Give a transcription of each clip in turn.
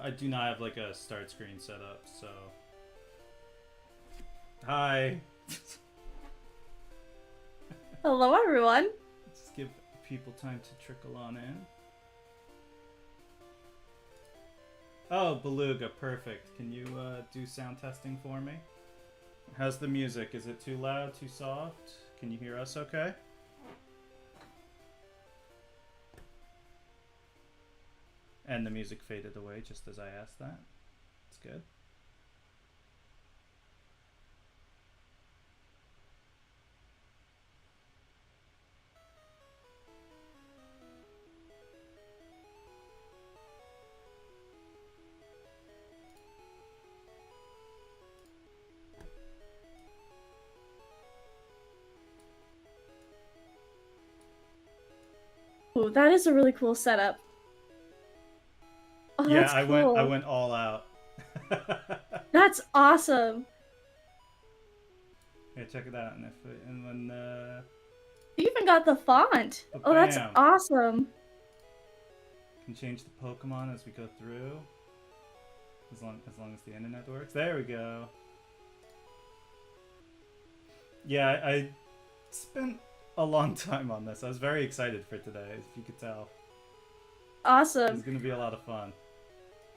I do not have like a start screen set up, so. Hi. Hello, everyone. Just give people time to trickle on in. Oh, Beluga, perfect. Can you do sound testing for me? How's the music? Is it too loud, too soft? Can you hear us okay? And the music faded away just as I asked that. It's good. Ooh, that is a really cool setup. Oh, Yeah, that's I cool. went all out. That's awesome. Yeah, check it out, and when You even got the font. but Oh, that's bam, awesome. can change the Pokemon as we go through, as long as the internet works. There we go. Yeah, I spent a long time on this. I was very excited for today, if you could tell. Awesome. It's gonna be a lot of fun.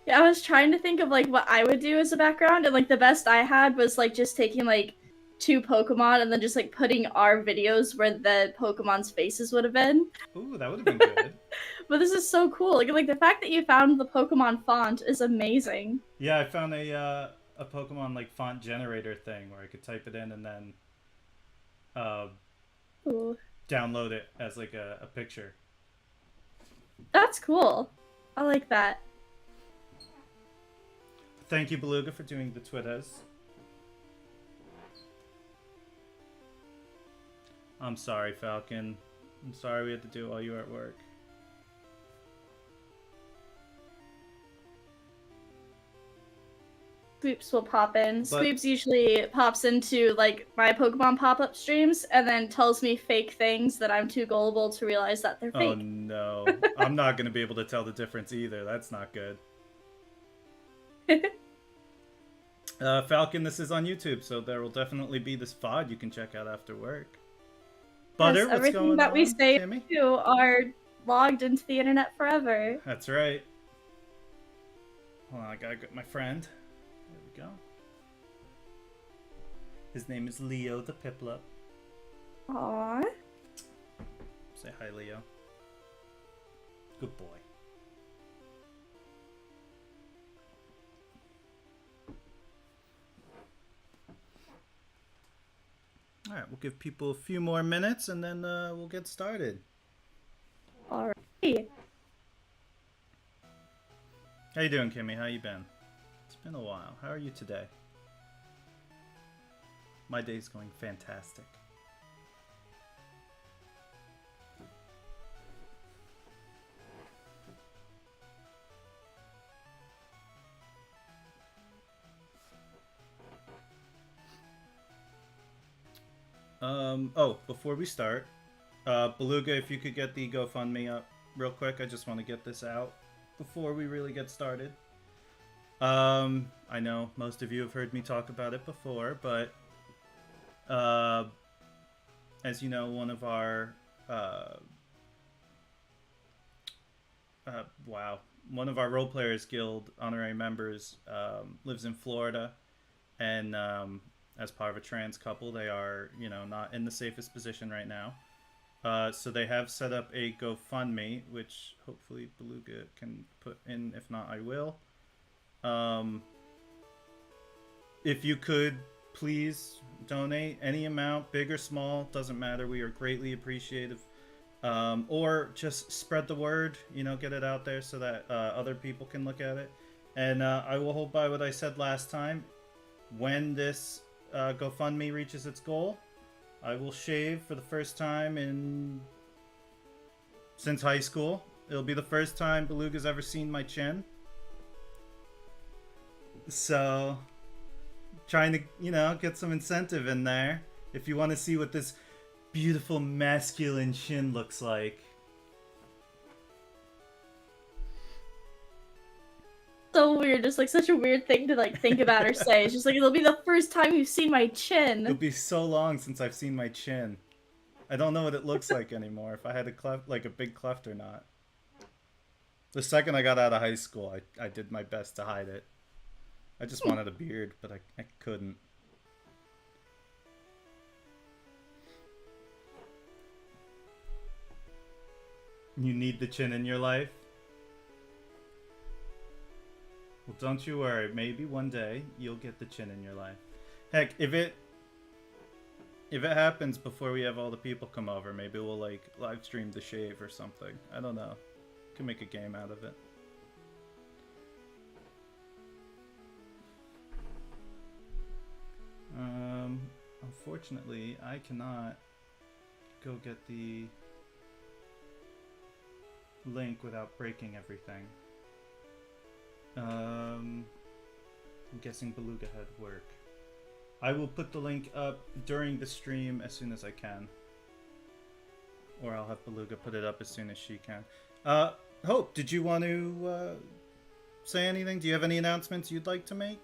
Yeah, I was trying to think of like what I would do as a background, and like the best I had was like just taking like 2 Pokemon and then just like putting our videos where the Pokemon's faces would have been. Ooh, that would have been good. But this is so cool. Like the fact that you found the Pokemon font is amazing. Yeah, I found a Pokemon like font generator thing where I could type it in and then uh, Ooh. download it as like a picture. That's cool. I like that. Thank you, Beluga, for doing the Twitters. I'm sorry, Falcon. I'm sorry we had to do it while you were at work. Swoops will pop in. Swoops usually pops into like my Pokemon pop-up streams and then tells me fake things that I'm too gullible to realize that they're fake. Oh no. I'm not going to be able to tell the difference either. That's not good. Falcon, this is on YouTube, so there will definitely be this VOD you can check out after work. Butter, Yes, what's everything going that on, we say Kimmy? are logged into the internet forever. That's right. Hold on, I gotta get my friend. There we go. His name is Leo the Piplup. Aww. Say hi, Leo. Good boy. Alright, we'll give people a few more minutes and then we'll get started. Alright. How you doing, Kimmy? How you been? It's been a while. How are you today? My day's going fantastic. Oh, before we start, Beluga, if you could get the GoFundMe up real quick, I just want to get this out before we really get started. I know most of you have heard me talk about it before, but as you know, one of our one of our Role Players Guild honorary members lives in Florida, and as part of a trans couple, they are, you know, not in the safest position right now. So they have set up a GoFundMe, which hopefully Beluga can put in. If not, I will. If you could, please donate any amount, big or small, doesn't matter. We are greatly appreciative. Or just spread the word, you know, get it out there so that other people can look at it. And I will hold by what I said last time. When this GoFundMe reaches its goal, I will shave for the first time since high school. It'll be the first time Beluga's ever seen my chin. So, trying to, you know, get some incentive in there. If you want to see what this beautiful masculine chin looks like. so weird. Just like such a weird thing to like think about or say. It's just like it'll be the first time you've seen my It'll chin. be so long since I've seen my chin. I don't know what it looks like anymore. If I had a cleft, like a big cleft or not. The second I got out of high school, I did my best to hide it. I just wanted a beard, but I couldn't. You need the chin in your life? Well, don't you worry. Maybe one day you'll get the chin in your life. Heck, if it happens before we have all the people come over, maybe we'll like live stream the shave or something. I don't know. Can make a game out of it. Unfortunately, I cannot go get the link without breaking everything. I'm guessing Beluga had work. I will put the link up during the stream as soon as I can. Or I'll have Beluga put it up as soon as she can. Hope, did you want to say anything? Do you have any announcements you'd like to make?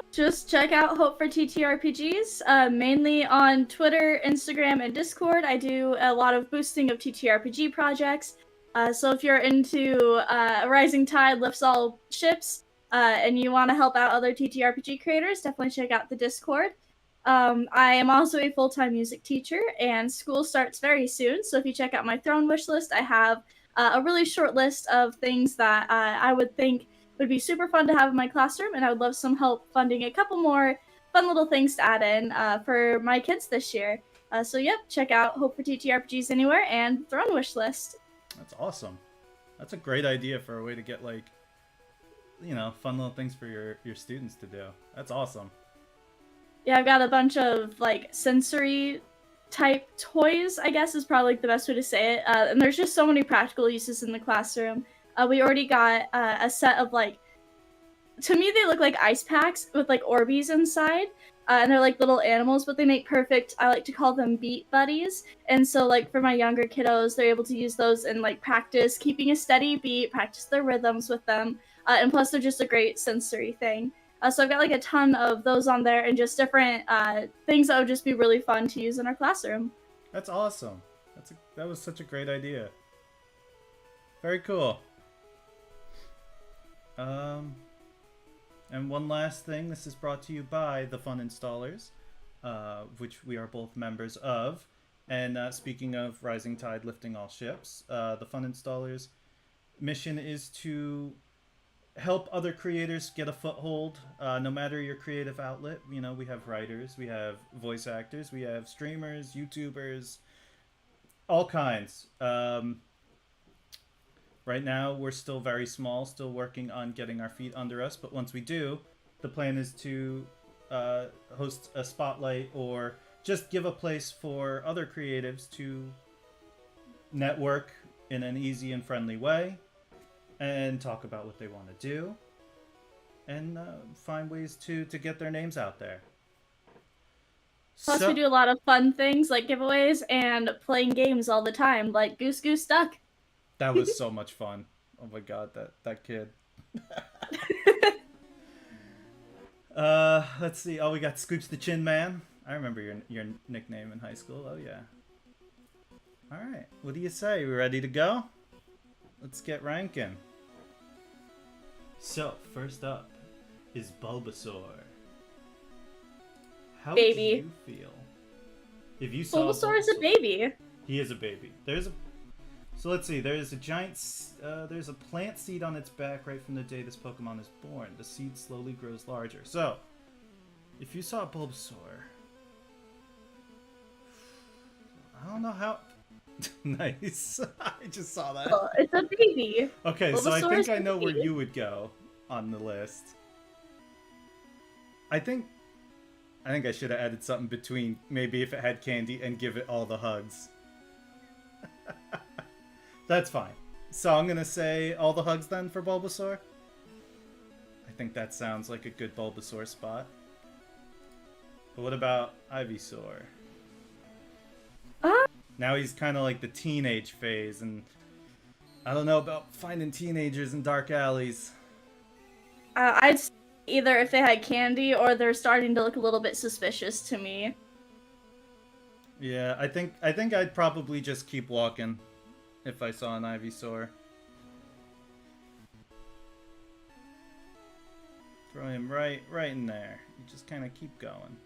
Just check out Hope4TTRPGS, mainly on Twitter, Instagram, and Discord. I do a lot of boosting of TTRPG projects. So if you're into A Rising Tide Lifts All Ships, and you want to help out other TTRPG creators, definitely check out the Discord. I am also a full-time music teacher, and school starts very soon. So if you check out my Throne wish list, I have a really short list of things that I would think would be super fun to have in my classroom, and I would love some help funding a couple more fun little things to add in for my kids this year. So yep, check out Hope for TTRPGs anywhere and Throne wish list. That's awesome. That's a great idea for a way to get like, you know, fun little things for your students to do. That's awesome. Yeah, I've got a bunch of like sensory type toys, I guess is probably like the best way to say it. And there's just so many practical uses in the classroom. We already got a set of like, to me they look like ice packs with like Orbeez inside. And they're like little animals, but they make perfect, I like to call them beat buddies. And so like for my younger kiddos, they're able to use those and like practice keeping a steady beat, practice their rhythms with them. And plus they're just a great sensory thing. So I've got like a ton of those on there and just different things that would just be really fun to use in our classroom. That's awesome. That was such a great idea. Very cool. And one last thing, this is brought to you by the Fun Installers, which we are both members of. And speaking of Rising Tide Lifting All Ships, the Fun Installers mission is to help other creators get a foothold, no matter your creative outlet. You know, we have writers, we have voice actors, we have streamers, YouTubers, all kinds. Right now, we're still very small, still working on getting our feet under us. But once we do, the plan is to host a spotlight or just give a place for other creatives to network in an easy and friendly way and talk about what they want to do and find ways to get their names out there. Plus, we do a lot of fun things like giveaways and playing games all the time, like Goose Goose Duck. That was so much fun. Oh my god, that kid. Let's see. Oh, we got Scoops the Chin Man. I remember your nickname in high school. Oh yeah. All right. What do you say? We ready to go? Let's get ranking. So, first up is Bulbasaur. How baby. do you feel? If you saw Bulbasaur is a baby. He is a baby. So let's see, there's a giant, there's a plant seed on its back right from the day this Pokemon is born. The seed slowly grows larger. So, if you saw Bulbasaur, I don't know how... Nice. I just saw that. Oh, it's a baby. Okay, Bulbasaur so I think I know baby. where you would go on the list. I think I should have added something between maybe if it had candy and give it all the hugs. That's fine. So I'm going to say all the hugs then for Bulbasaur. I think that sounds like a good Bulbasaur spot. But what about Ivysaur? Now he's kind of like the teenage phase, and I don't know about finding teenagers in dark alleys. I'd say either if they had candy or they're starting to look a little bit suspicious to me. Yeah, I think I'd probably just keep walking if I saw an Ivysaur. Throw him right in there. You just kind of keep going.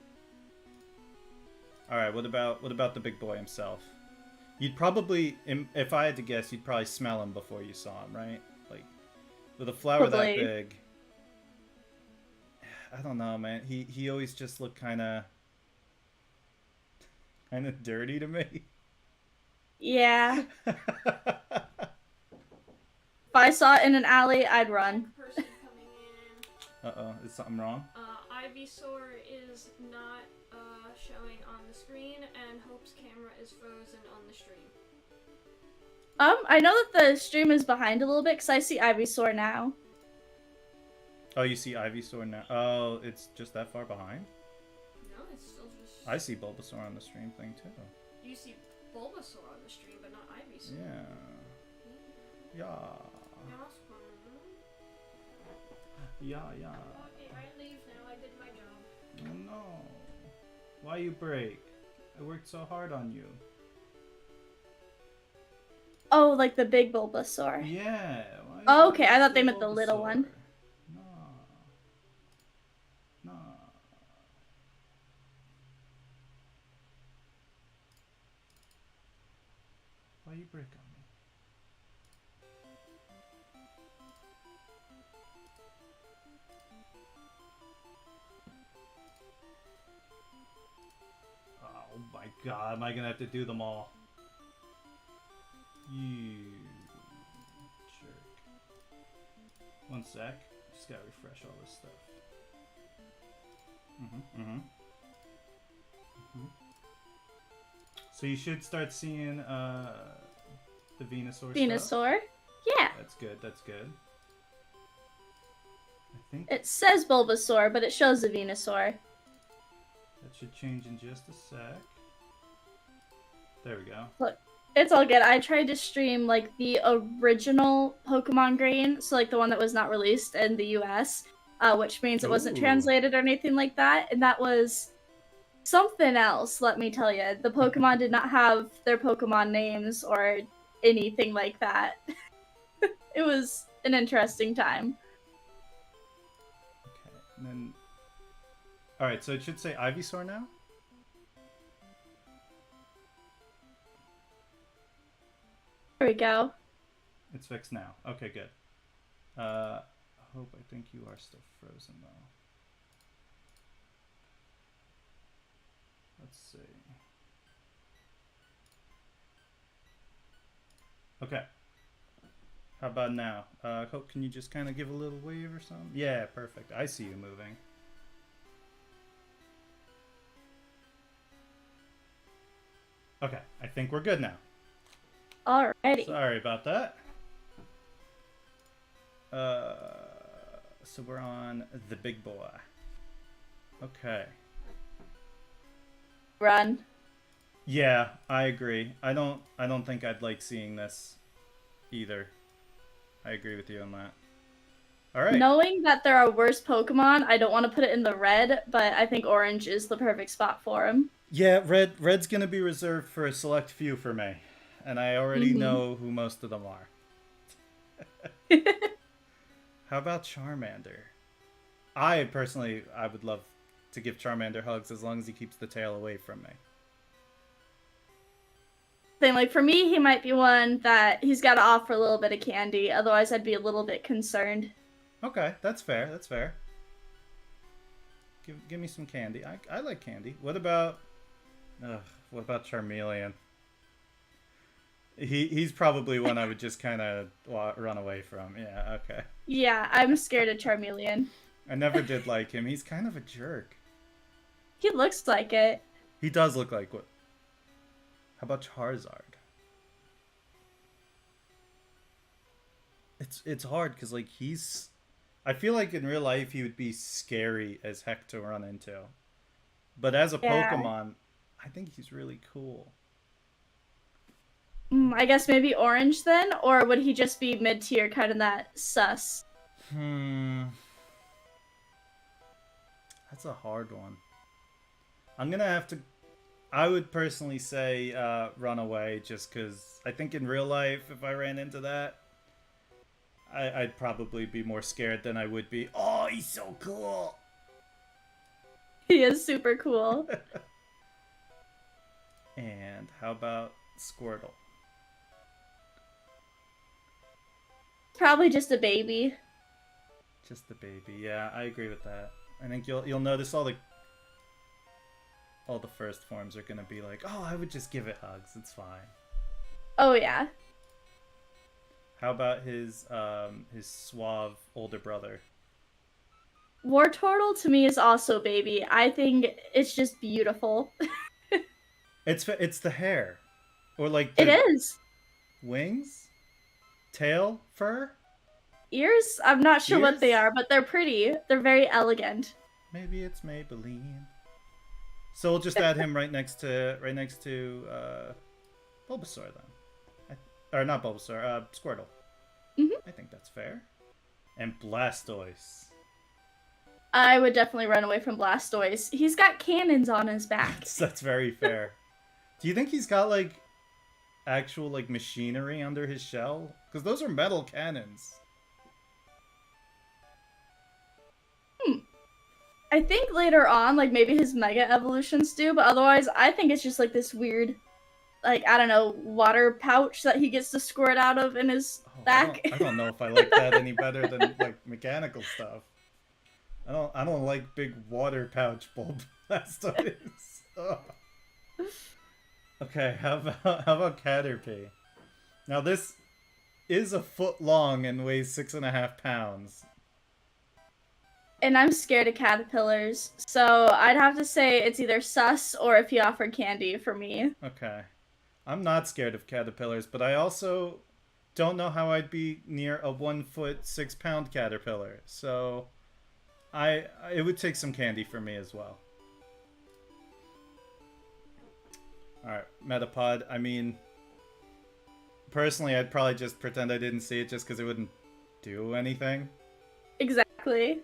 All right, what about the big boy himself? You'd probably, if I had to guess, you'd probably smell him before you saw him, right? Like with a flower that Probably. big. I don't know, man. He always just looked kind of dirty to me. Yeah. If I saw it in an alley, I'd run. Person coming in. Uh-oh, is something wrong? Ivysaur is not showing on the screen, and Hope's camera is frozen on the stream. I know that the stream is behind a little bit because I see Ivysaur now. Oh, you see Ivysaur now? Oh, it's just that far behind? No, it's still just... I see Bulbasaur on the stream thing, too. You see Bulbasaur on the stream, but not Ivysaur. Yeah. Yeah. Yeah. Okay, I leave now. I did my job. Oh, no. Why you break? I worked so hard on you. Oh, like the big Bulbasaur. Yeah. Oh, okay, I thought they meant the little one. No. No. Why you break on me? Oh my god, am I gonna have to do them all? You jerk. One sec. Just gotta refresh all this stuff. So you should start seeing the Venusaur Venusaur? stuff. Yeah. That's good, that's good. I think It says Bulbasaur, but it shows the Venusaur. that should change in just a sec. There we go. Look, it's all good. I tried to stream like the original Pokemon Green, so like the one that was not released in the US, which means it wasn't Ooh. translated or anything like that, and that was something else, let me tell you. The Pokemon did not have their Pokemon names or anything like that. It was an interesting time. Okay, and then... Alright, so it should say Ivysaur now? There we go. It's fixed now. Okay, good. Hope, I think you are still frozen, though. Let's see. Okay. How about now? Hope, can you just kind of give a little wave or something? Yeah, perfect. I see you moving. Okay, I think we're good now. Alrighty. Sorry about that. So we're on the big boy. Okay. Run. Yeah, I agree. I don't think I'd like seeing this either. I agree with you on that. All right. Knowing that there are worse Pokemon, I don't want to put it in the red, but I think orange is the perfect spot for him. Yeah, red's gonna be reserved for a select few for me, and I already know who most of them are. How about Charmander? I personally, I would love to give Charmander hugs as long as he keeps the tail away from me. Thing like for me, he might be one that he's got to offer a little bit of candy. Otherwise, I'd be a little bit concerned. Okay, that's fair. That's fair. Give me some candy. I like candy. What about Charmeleon? He's probably one I would just kind of run away from. Yeah, okay. Yeah, I'm scared of Charmeleon. I never did like him. He's kind of a jerk. He looks like it. He does look like what? How about Charizard? It's hard because like he's... I feel like in real life he would be scary as heck to run into. But as a Pokemon, I think he's really cool. I guess maybe orange then? Or would he just be mid-tier, kind of that sus? That's a hard one. I'm gonna have to. I would personally say run away, just because I think in real life, if I ran into that, I'd probably be more scared than I would be. Oh, he's so cool. He is super cool. And how about Squirtle? Probably just a baby. Just the baby. Yeah, I agree with that. I think you'll notice all the first forms are gonna be like, oh, I would just give it hugs. It's fine. Oh yeah. How about his suave older brother? Wartortle to me is also baby. I think it's just beautiful. It's the hair, or like It the is. wings, tail, fur. Ears? I'm not sure what they Ears? are, but they're pretty. They're very elegant. Maybe it's Maybelline. So we'll just add him right next to Bulbasaur then, or not Bulbasaur, Squirtle. I think that's fair. And Blastoise. I would definitely run away from Blastoise. He's got cannons on his back. That's very fair. Do you think he's got like actual like machinery under his shell? Because those are metal cannons. I think later on, like maybe his Mega Evolutions do, but otherwise I think it's just like this weird, like, I don't know, water pouch that he gets to squirt out of in his back. I don't know if I like that any better than like mechanical stuff. I don't like big water pouch bulb Blastoise. Okay, how about Caterpie? Now this is a foot long and weighs 6.5 pounds. And I'm scared of caterpillars, so I'd have to say it's either sus or if he offered candy for me. Okay. I'm not scared of caterpillars, but I also don't know how I'd be near a 1 foot 6 pound caterpillar. So it would take some candy for me as well. Alright, Metapod. I mean, personally, I'd probably just pretend I didn't see it just because it wouldn't do anything. Exactly.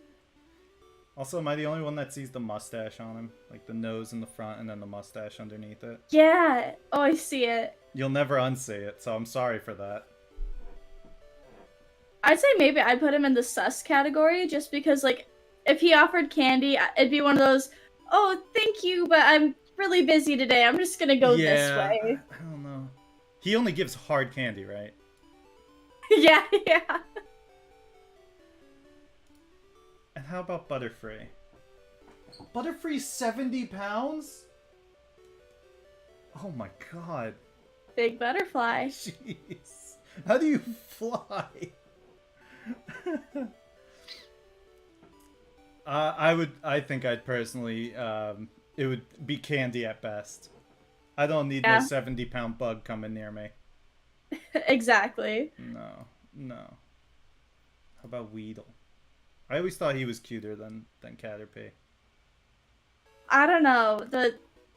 Also, am I the only one that sees the mustache on him? Like the nose in the front and then the mustache underneath it? Yeah. Oh, I see it. You'll never unsee it, so I'm sorry for that. I'd say maybe I'd put him in the sus category just because, like, if he offered candy, it'd be one of those, oh, thank you, but I'm really busy today. I'm just gonna go this way. I don't know. He only gives hard candy, right? Yeah. And how about Butterfree? Butterfree's 70 pounds? Oh my god. Big butterfly. Jeez. How do you fly? I think I'd personally, it would be candy at best. I don't need no 70-pound bug coming near me. Exactly. No. How about Weedle? I always thought he was cuter than Caterpie. I don't know.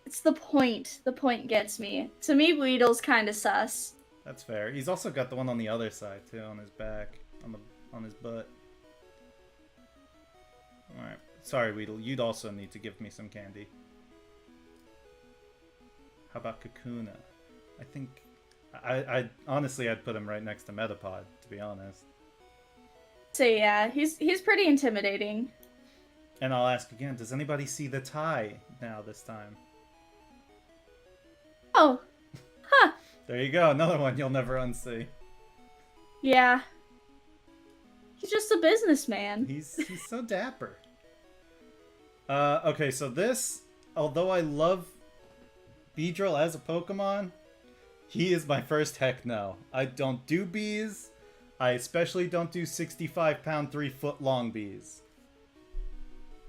It's the point. The point gets me. To me, Weedle's kind of sus. That's fair. He's also got the one on the other side too, on his back, on his butt. All right. Sorry, Weedle. You'd also need to give me some candy. How about Kakuna? I think I honestly I'd put him right next to Metapod, to be honest. So yeah, he's pretty intimidating. And I'll ask again, does anybody see the tie now this time? Oh. Huh. There you go, another one you'll never unsee. Yeah. He's just a businessman. He's so dapper. Okay, so this, although I love Beedrill as a Pokemon, he is my first heck no. I don't do bees. I especially don't do 65-pound, 3-foot-long bees.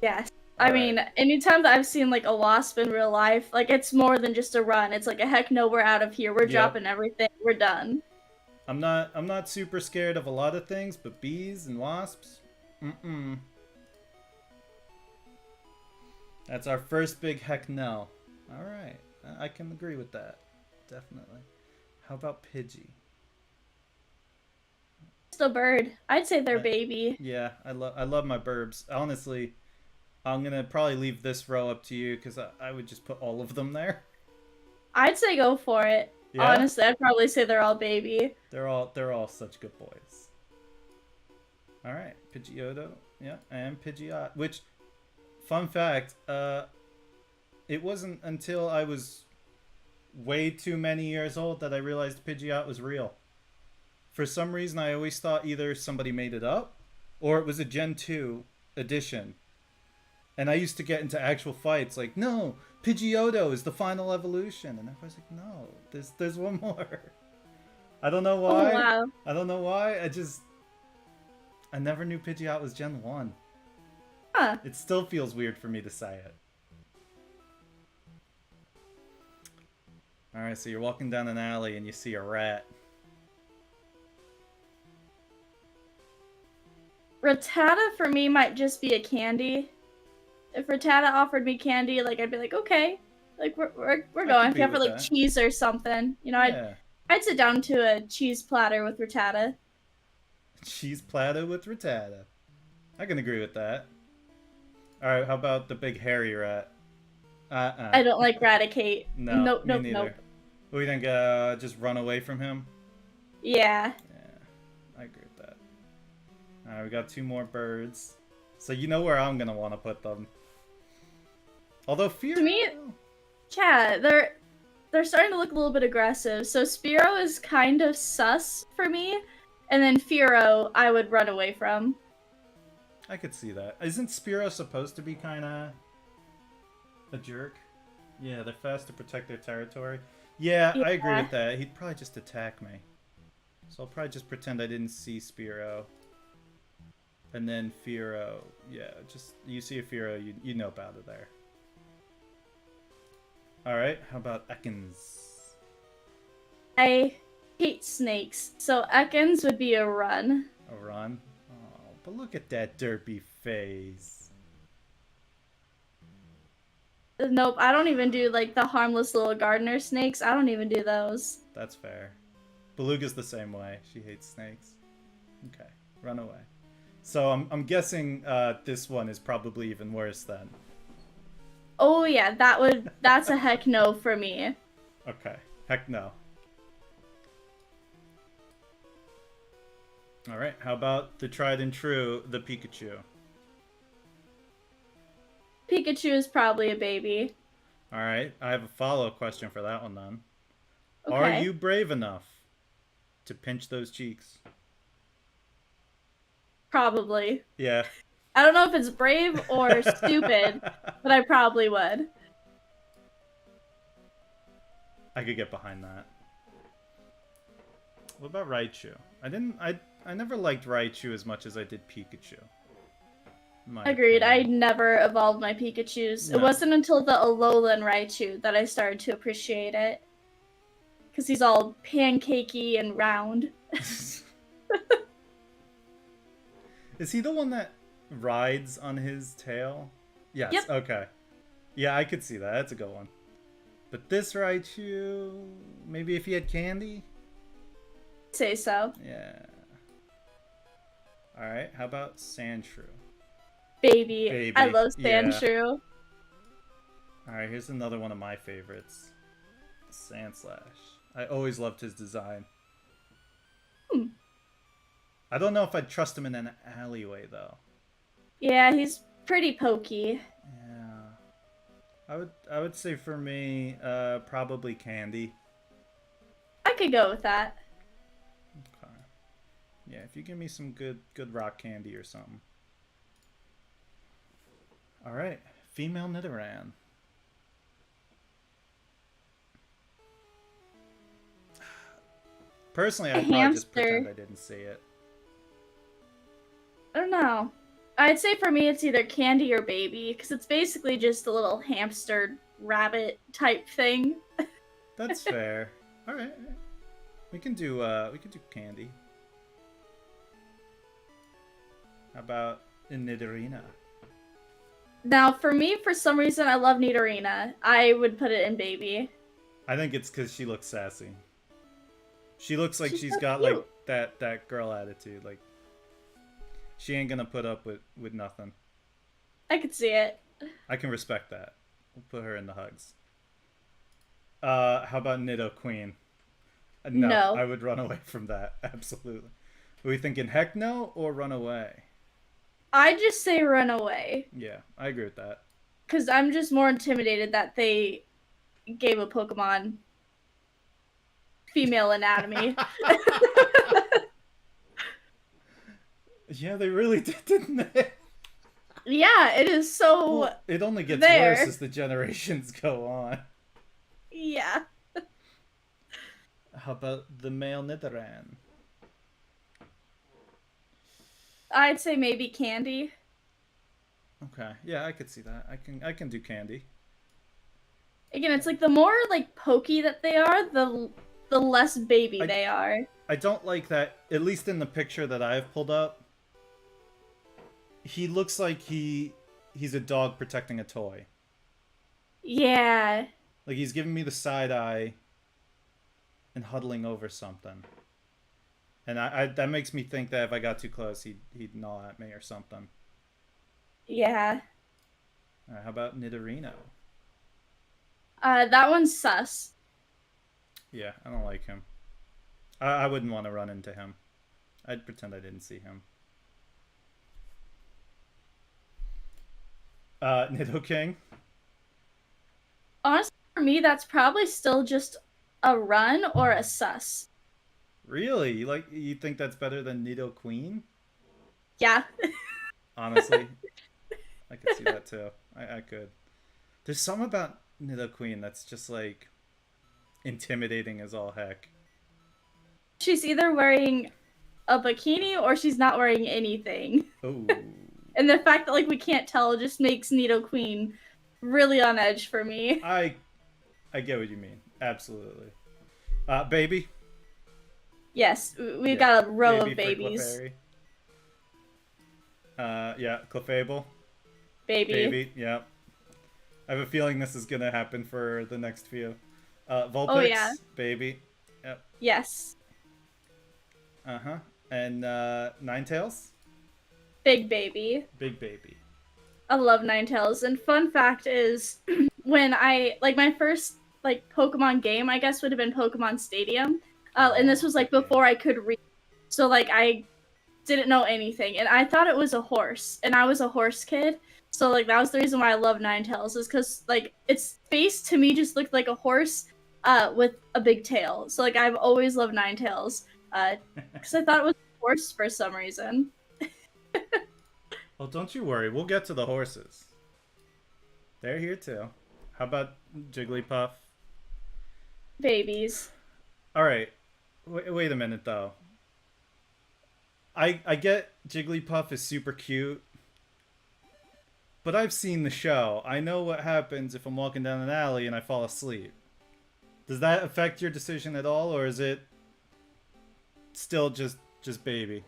Yes. I mean, anytime that I've seen, like, a wasp in real life, like, it's more than just a run. It's like, a heck no, we're out of here. We're dropping everything. We're done. I'm not super scared of a lot of things, but bees and wasps? That's our first big heck no. Alright. I can agree with that. Definitely. How about Pidgey? Just a bird. I'd say they're baby. Yeah, I love my burbs. Honestly, I'm gonna probably leave this row up to you because I would just put all of them there. I'd say go for it. Yeah, Honestly, I'd probably say they're all baby. they're all such good boys. All right, Pidgeotto, yeah, and Pidgeot. Which, fun fact, it wasn't until I was way too many years old that I realized Pidgeot was real. For some reason, I always thought either somebody made it up or it was a Gen 2 edition. And I used to get into actual fights like, no, Pidgeotto is the final evolution. And I was like, no, there's one more. I don't know why. Oh wow. I don't know why. I never knew Pidgeot was Gen 1. Huh. It still feels weird for me to say it. Alright, so you're walking down an alley and you see a rat. Rattata for me might just be a candy. If Rattata offered me candy, like I'd be like, okay, like we're going. If be you offer with like that. cheese or something, you know, Yeah. I'd sit down to a cheese platter with Rattata. Cheese platter with Rattata. I can agree with that. Alright, how about the big hairy rat? I don't like Raticate. No, Nope, me nope, neither. nope. What do you think? Just run away from him? Yeah. Yeah, I agree with that. Alright, we got 2 more birds. So you know where I'm gonna want to put them. Although Fear... To me, yeah, they're starting to look a little bit aggressive. So Spearow is kind of sus for me, and then Fearow I would run away from. I could see that. Isn't Spearow supposed to be kind of a jerk? Yeah, they're fast to protect their territory. Yeah, I agree Yeah. with that. He'd probably just attack me. So I'll probably just pretend I didn't see Spearow. And then Fearow. Yeah, just you see a Fearow, you know about it there. Alright, how about Ekans? I hate snakes, so Ekans would be a run. A run? Oh, but look at that derpy face. Nope, I don't even do like the harmless little gardener snakes. I don't even do those. That's fair. Beluga's the same way. She hates snakes. Okay, run away. So I'm guessing this one is probably even worse then. Oh yeah, that's a heck no for me. Okay, heck no. Alright, how about the tried and true, the Pikachu? Pikachu is probably a baby. Alright, I have a follow-up question for that one then. Okay. Are you brave enough to pinch those cheeks? Probably. Yeah. I don't know if it's brave or stupid, but I probably would. I could get behind that. What about Raichu? I never liked Raichu as much as I did Pikachu. In my Agreed. I opinion. never evolved my Pikachus. No. It wasn't until the Alolan Raichu that I started to appreciate it. Because he's all pancakey and round. Is he the one that rides on his tail? Yes, Yep. okay. Yeah, I could see that. That's a good one. But this Raichu, maybe if he had candy? Say so. Yeah. Alright, how about Sandshrew? Baby. Baby, I love yeah. Sandshrew. Alright, here's another one of my favorites. Sandslash. I always loved his design. I don't know if I'd trust him in an alleyway, though. Yeah, he's pretty pokey. Yeah. I would say for me, probably candy. I could go with that. Okay. Yeah, if you give me some good rock candy or something. Alright, female Nidoran. Personally, I'd probably just pretend I didn't see it. I don't know. I'd say for me it's either candy or baby, because it's basically just a little hamster rabbit type thing. That's fair. Alright. We can do candy. How about Nidorina? Now, for me, for some reason, I love Nidorina. I would put it in baby. I think it's because she looks sassy. She looks like she's so got cute. like that girl attitude. Like she ain't gonna put up with nothing. I could see it. I can respect that. We'll put her in the hugs. How about Nido Queen? No, No. I would run away from that. Absolutely. Are we thinking heck no or run away? I just say run away. Yeah, I agree with that. Because I'm just more intimidated that they gave a Pokemon female anatomy. Yeah, they really did, didn't they? Yeah, it is so Well, it only gets there. worse as the generations go on. Yeah. How about the male Nidoran? I'd say maybe Candy. Okay, yeah, I could see that. I can do Candy. Again, it's like the more like pokey that they are, the less baby they are. I don't like that. At least in the picture that I have pulled up, he looks like he's a dog protecting a toy. Yeah. Like he's giving me the side eye and huddling over something. And I that makes me think that if I got too close, he'd gnaw at me or something. Yeah. All right, how about Nidorino? That one's sus. Yeah, I don't like him. I wouldn't want to run into him. I'd pretend I didn't see him. Nidoking? Honestly, for me, that's probably still just a run or a sus. Really? You think that's better than Nido Queen? Yeah. Honestly, I could see that too. I could. There's some about Nido Queen that's just like intimidating as all heck. She's either wearing a bikini or she's not wearing anything. Oh. And the fact that like we can't tell just makes Nido Queen really on edge for me. I get what you mean. Absolutely. Baby? Yes, we've got a row of babies. Clefairy. Yeah, Clefable. Baby. Yeah. I have a feeling this is gonna happen for the next few. Vulpix, Oh, yeah. baby. Yep. Yes. Uh-huh. And Ninetales? Big baby. Big baby. I love Ninetales. And fun fact is when I like my first like Pokemon game, I guess would have been Pokemon Stadium. And this was like before I could read. So like I didn't know anything and I thought it was a horse and I was a horse kid. So like that was the reason why I love Ninetales is because like its face to me just looked like a horse with a big tail. So like I've always loved Ninetales because I thought it was a horse for some reason. Well, don't you worry. We'll get to the horses. They're here too. How about Jigglypuff? Babies. All right. Wait a minute though. I get Jigglypuff is super cute, but I've seen the show. I know what happens if I'm walking down an alley and I fall asleep. Does that affect your decision at all, or is it still just baby?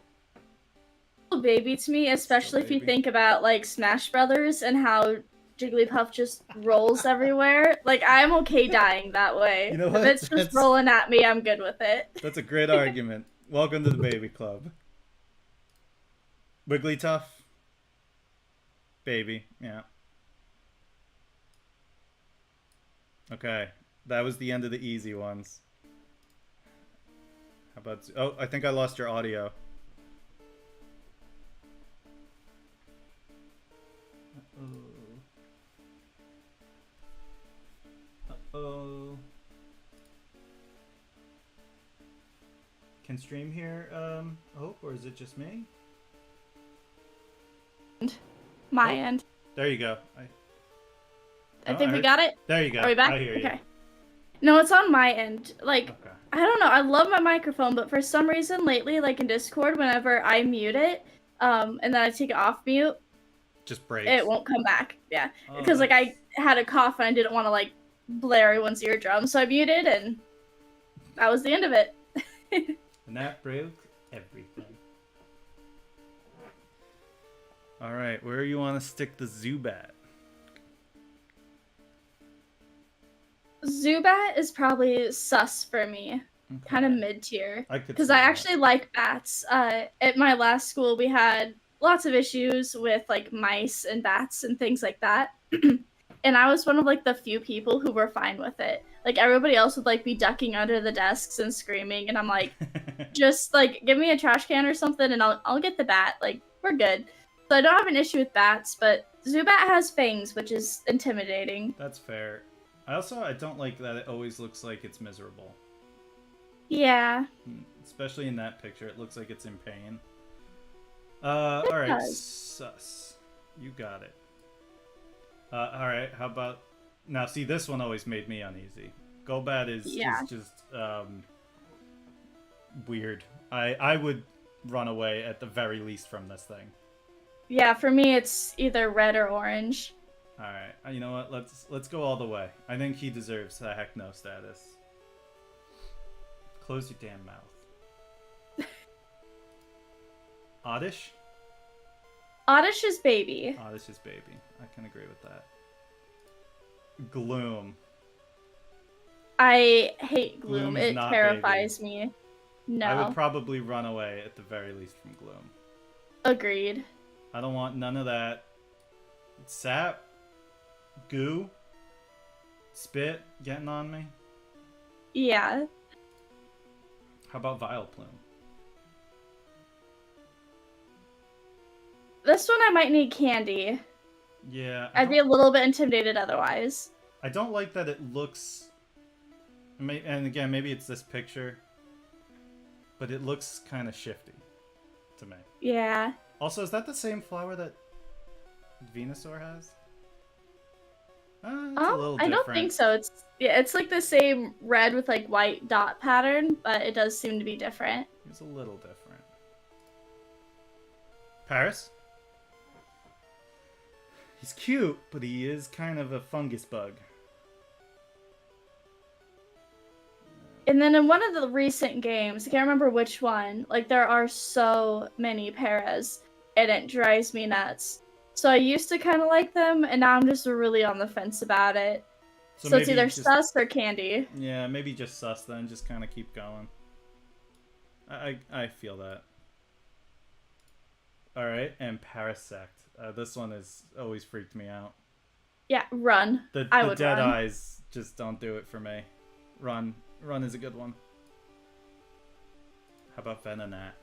Baby to me, especially if you think about like Smash Brothers and how Jigglypuff just rolls everywhere. Like I'm okay dying that way. You know what? If it's just rolling at me, I'm good with it. That's a great argument. Welcome to the baby club. Wigglytuff? Baby, yeah. Okay, that was the end of the easy ones. How about... Oh, I think I lost your audio. Uh-oh. Can stream hear Hope, or is it just me? My Oh. end. There you go. I think we got it. There you go. Are we back? I hear you. Okay. No, it's on my end. Like, Okay. I don't know. I love my microphone, but for some reason lately, like in Discord, whenever I mute it, and then I take it off mute, Just breaks. it won't come back. Yeah, Oh, because like I had a cough and I didn't want to like blare everyone's eardrums, so I muted, and that was the end of it. And that broke everything. Alright, where do you want to stick the Zubat? Zubat is probably sus for me, kind of Okay. mid tier. I could Because see I that. actually like bats. At my last school, we had lots of issues with like mice and bats and things like that. And I was one of like the few people who were fine with it. Like everybody else would like be ducking under the desks and screaming, and I'm like, just like give me a trash can or something, and I'll get the bat. Like we're good. So I don't have an issue with bats, but Zubat has fangs, which is intimidating. That's fair. I don't like that it always looks like it's miserable. Yeah. Especially in that picture, it looks like it's in pain. Alright, does. sus. You got it. Alright, how about... Now, see, this one always made me uneasy. Golbat is just, weird. I would run away at the very least from this thing. Yeah, for me it's either red or orange. Alright, you know what? Let's go all the way. I think he deserves a heck no status. Close your damn mouth. Oddish? Oddish is baby. Oddish is baby. I can agree with that. Gloom. I hate Gloom. Gloom is It not terrifies me. No. I would probably run away at the very least from Gloom. Agreed. I don't want none of that. Sap? Goo? Spit getting on me? Yeah. How about Vileplume? This one I might need candy. Yeah. I'd be a little bit intimidated otherwise. I don't like that it looks... And again, maybe it's this picture. But it looks kind of shifty to me. Yeah. Also, is that the same flower that Venusaur has? It's a little different. I don't think so. It's like the same red with like white dot pattern, but it does seem to be different. It's a little different. Paris? He's cute, but he is kind of a fungus bug. And then in one of the recent games, I can't remember which one, like there are so many paras, and it drives me nuts. So I used to kind of like them, and now I'm just really on the fence about it. So it's either sus or candy. Yeah, maybe just sus then, just kind of keep going. I feel that. Alright, and Parasect. This one has always freaked me out. Yeah, run. The would dead run. eyes just don't do it for me. Run. Run is a good one. How about Venonat?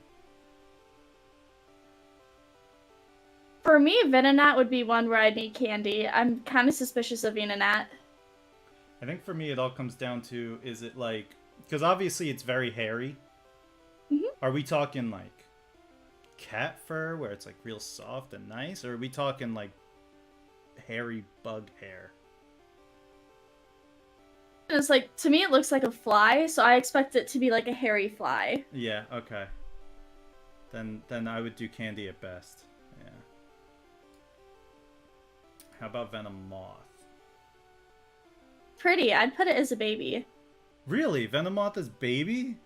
For me, Venonat would be one where I'd need candy. I'm kind of suspicious of Venonat. I think for me it all comes down to, is it like... Because obviously it's very hairy. Mm-hmm. Are we talking like cat fur where it's like real soft and nice? Or are we talking like hairy bug hair? It's like, to me it looks like a fly, so I expect it to be like a hairy fly. Yeah, okay. Then I would do candy at best. Yeah. How about Venomoth? Pretty, I'd put it as a baby. Really? Venomoth is baby?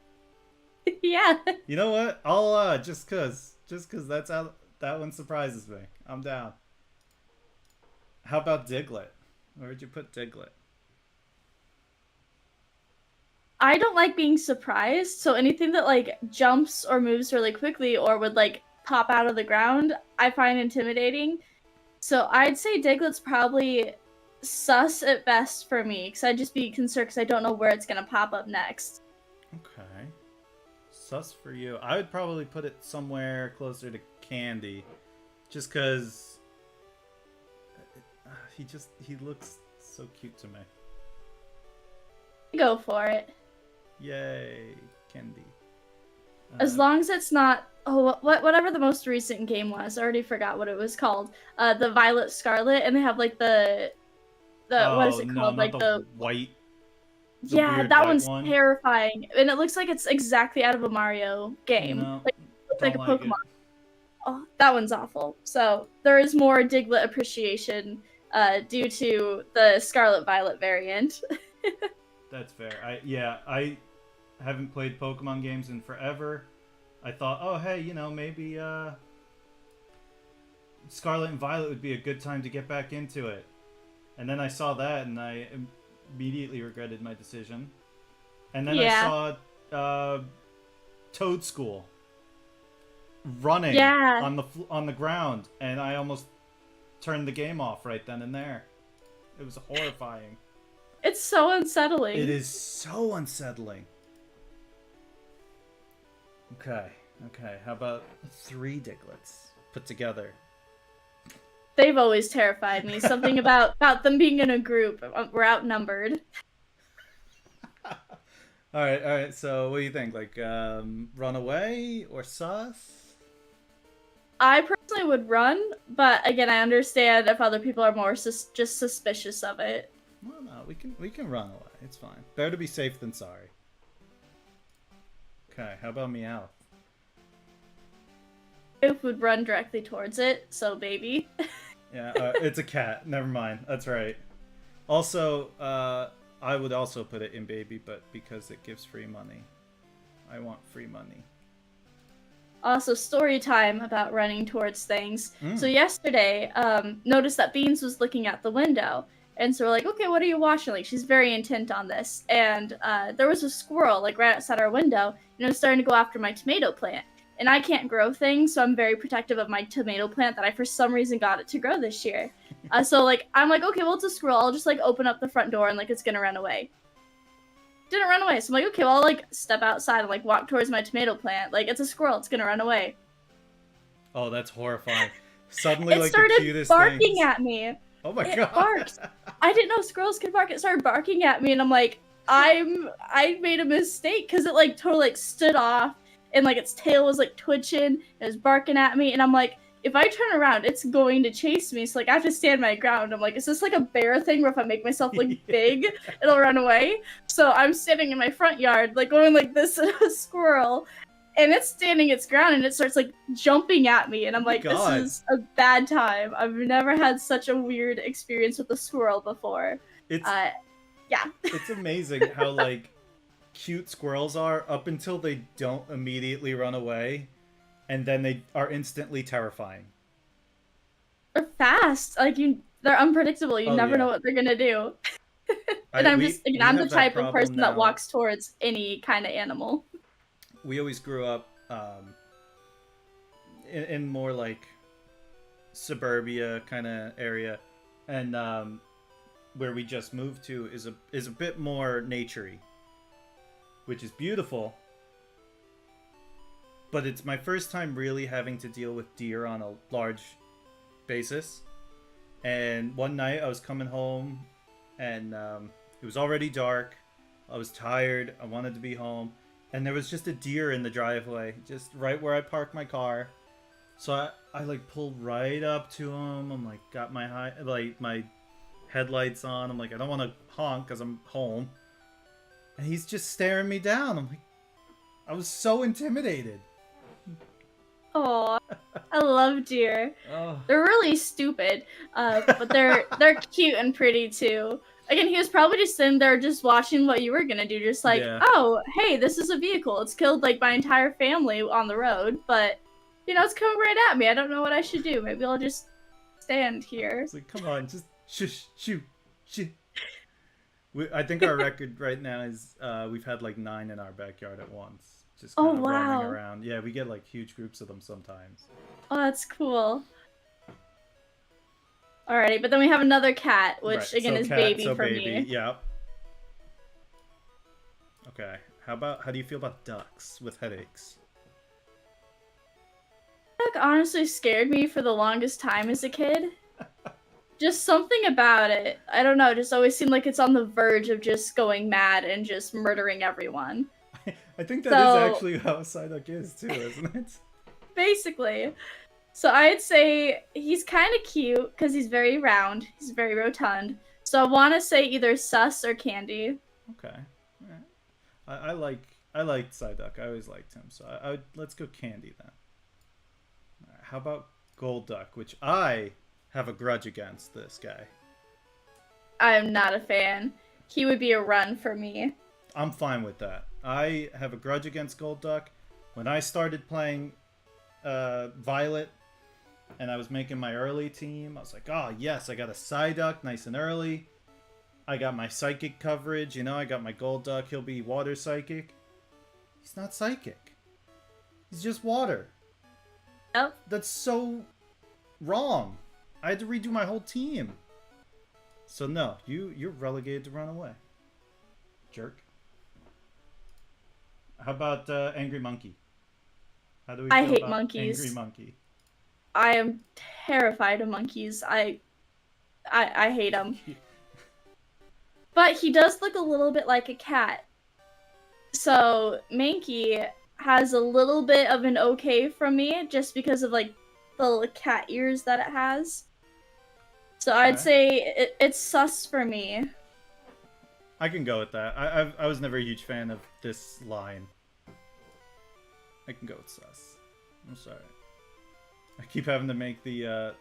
Yeah. You know what? I'll just cause that's how that one surprises me. I'm down. How about Diglett? Where would you put Diglett? I don't like being surprised, so anything that like jumps or moves really quickly or would like pop out of the ground, I find intimidating. So I'd say Diglett's probably sus at best for me, because I'd just be concerned because I don't know where it's gonna pop up next. Okay. Sus for you. I would probably put it somewhere closer to candy, just because he looks so cute to me. Go for it. Yay, candy. As long as it's not whatever the most recent game was. I already forgot what it was called. The Violet Scarlet, and they have like the what is it called? No, Like the white. Yeah, that one's terrifying, and it looks like it's exactly out of a Mario game. No, like, it looks like a like Pokemon. Oh, that one's awful. So there is more Diglett appreciation due to the Scarlet Violet variant. That's fair. I haven't played Pokemon games in forever. I thought, oh hey, you know, maybe Scarlet and Violet would be a good time to get back into it. And then I saw that, and I immediately regretted my decision. And then I saw Toad School. running Yeah. on the ground, and I almost turned the game off right then and there. It was horrifying. It's so unsettling. It is so unsettling. Okay. How about 3 Diglets put together? They've always terrified me. Something about them being in a group. We're outnumbered. All right. So, what do you think? Like, run away or sus? I personally would run, but again, I understand if other people are more just suspicious of it. Well, no, we can run away. It's fine. Better to be safe than sorry. Okay. How about Meow? It would run directly towards it, so baby. Yeah, it's a cat. Never mind. That's right. Also, I would also put it in baby, but because it gives free money. I want free money. Also, story time about running towards things. Mm. So yesterday, noticed that Beans was looking out the window. And so we're like, okay, what are you watching? Like, she's very intent on this. And there was a squirrel, like, right outside our window, and it was starting to go after my tomato plant. And I can't grow things, so I'm very protective of my tomato plant that I, for some reason, got it to grow this year. So, like, I'm like, okay, well, it's a squirrel. I'll just, like, open up the front door and, like, it's gonna run away. Didn't run away. So I'm like, okay, well, I'll, like, step outside and, like, walk towards my tomato plant. Like, it's a squirrel. It's gonna run away. Oh, that's horrifying. Suddenly, It like, started the cutest barking things. at me. Oh my It god. barks. I didn't know squirrels could bark. It started barking at me, and I'm like, I made a mistake, because it, like, totally, like, stood off, and, like, its tail was, like, twitching, it was barking at me, and I'm like, if I turn around, it's going to chase me, so, like, I have to stand my ground. I'm like, is this, like, a bear thing where if I make myself, like, big, it'll run away? So I'm standing in my front yard, like, going like this at a squirrel, and it's standing its ground, and it starts, like, jumping at me, and I'm like, this God. is a bad time. I've never had such a weird experience with a squirrel before. It's Yeah. it's amazing how, like, cute squirrels are up until they don't immediately run away, and then they are instantly terrifying. They're fast. Like, they're unpredictable. You Oh, never yeah. know what they're gonna do. And I'm we the have that type of problem person that now. walks towards any kind of animal. We always grew up in more like suburbia kind of area, and where we just moved to is a bit more naturey, which is beautiful. But it's my first time really having to deal with deer on a large basis. And one night I was coming home, and it was already dark. I was tired. I wanted to be home. And there was just a deer in the driveway, just right where I parked my car. So I like pulled right up to him. I'm like, got my headlights on. I'm like, I don't want to honk because I'm home. And he's just staring me down. I'm like, I was so intimidated. Oh, I love deer. Oh. They're really stupid, but they're cute and pretty too. Again, he was probably just sitting there just watching what you were gonna do, just like, Yeah. oh, hey, this is a vehicle. It's killed like my entire family on the road, but you know, it's coming right at me. I don't know what I should do. Maybe I'll just stand here. It's like, come on, just shoot. I think our record right now is we've had like 9 in our backyard at once. Just kind of roaming around. Yeah, we get like huge groups of them sometimes. Oh, that's cool. Alrighty, but then we have another cat, which Right, again so is cat, baby so for baby. me. Yeah. Okay. How do you feel about ducks with headaches? Duck honestly scared me for the longest time as a kid. Just something about it. I don't know, it just always seemed like it's on the verge of just going mad and just murdering everyone. I think that is actually how Psyduck is too, isn't it? Basically. So I'd say he's kind of cute because he's very round. He's very rotund. So I want to say either sus or candy. Okay. All right. I liked Psyduck. I always liked him. So let's go candy then. All right, how about Gold Duck, which I have a grudge against this guy. I'm not a fan. He would be a run for me. I'm fine with that. I have a grudge against Gold Duck. When I started playing Violet and I was making my early team, I was like, oh yes, I got a Psyduck nice and early. I got my psychic coverage, you know, I got my Gold Duck, he'll be water psychic. He's not psychic. He's just water. Yep. That's so wrong. I had to redo my whole team. So no, you're relegated to run away. Jerk. How about Angry Monkey? How do we I feel hate about monkeys. Angry Monkey? I am terrified of monkeys. I hate them. But he does look a little bit like a cat. So Mankey has a little bit of an okay from me just because of like the little cat ears that it has. So I'd Okay. say it's sus for me. I can go with that. I was never a huge fan of this line. I can go with sus. I'm sorry. I keep having to make the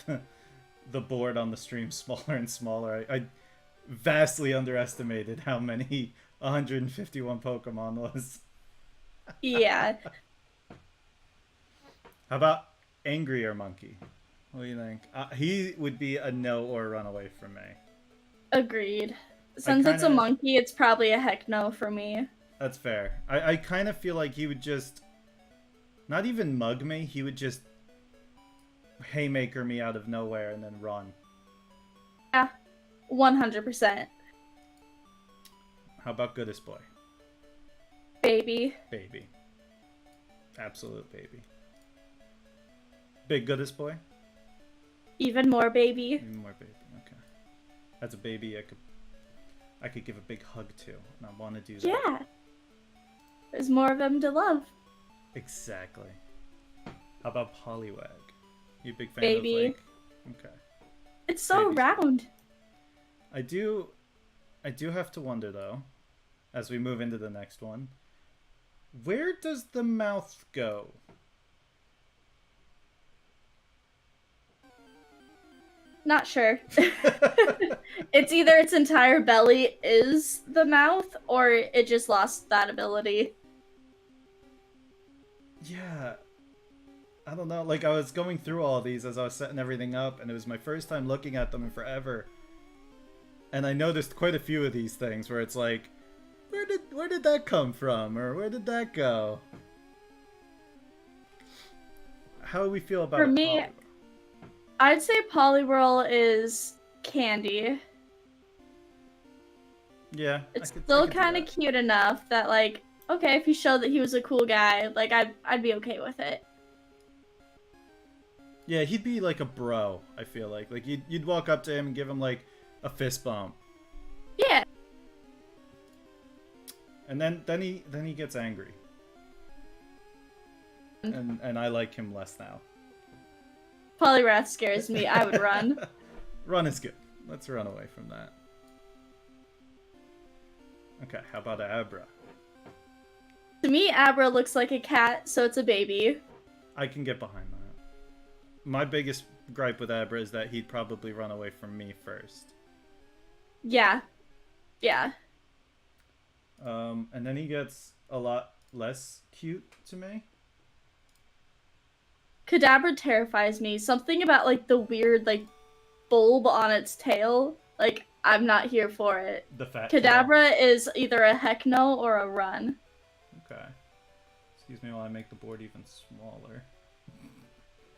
the board on the stream smaller and smaller. I vastly underestimated how many 151 Pokemon was. Yeah. How about Angrier Monkey? What do you think? He would be a no or a run away from me. Agreed. Since it's a kinda- monkey, it's probably a heck no for me. That's fair. I kind of feel like he would just not even mug me. He would just haymaker me out of nowhere and then run. Yeah. 100%. How about Goodest Boy? Baby. Baby. Absolute baby. Big Goodest Boy? Even more baby. Even more baby. Okay. That's a baby I could give a big hug to, and I want to do that. Yeah. There's more of them to love. Exactly. How about Poliwag? You a big fan Baby. of like? Okay. It's so Baby's round. I do have to wonder though, as we move into the next one, where does the mouth go? Not sure. It's either its entire belly is the mouth, or it just lost that ability. Yeah. I don't know. Like, I was going through all these as I was setting everything up, and it was my first time looking at them in forever. And I noticed quite a few of these things where it's like, where did that come from? Or where did that go? How do we feel about For a me, Poliwag? I'd say Poliwhirl is candy. Yeah. It's I could still do kind of that. cute enough that, like, okay, if he showed that he was a cool guy, like, I'd be okay with it. Yeah, he'd be like a bro, I feel like. Like, you'd walk up to him and give him, like, a fist bump. Yeah. And then he gets angry. And I like him less now. Poliwrath scares me. I would run. Run is good. Let's run away from that. Okay, how about Abra? To me, Abra looks like a cat, so it's a baby. I can get behind that. My biggest gripe with Abra is that he'd probably run away from me first. Yeah. Yeah. And then he gets a lot less cute to me. Kadabra terrifies me. Something about, like, the weird, like, bulb on its tail. Like, I'm not here for it. The fat tail. Kadabra is either a heck no or a run. Okay. Excuse me while I make the board even smaller.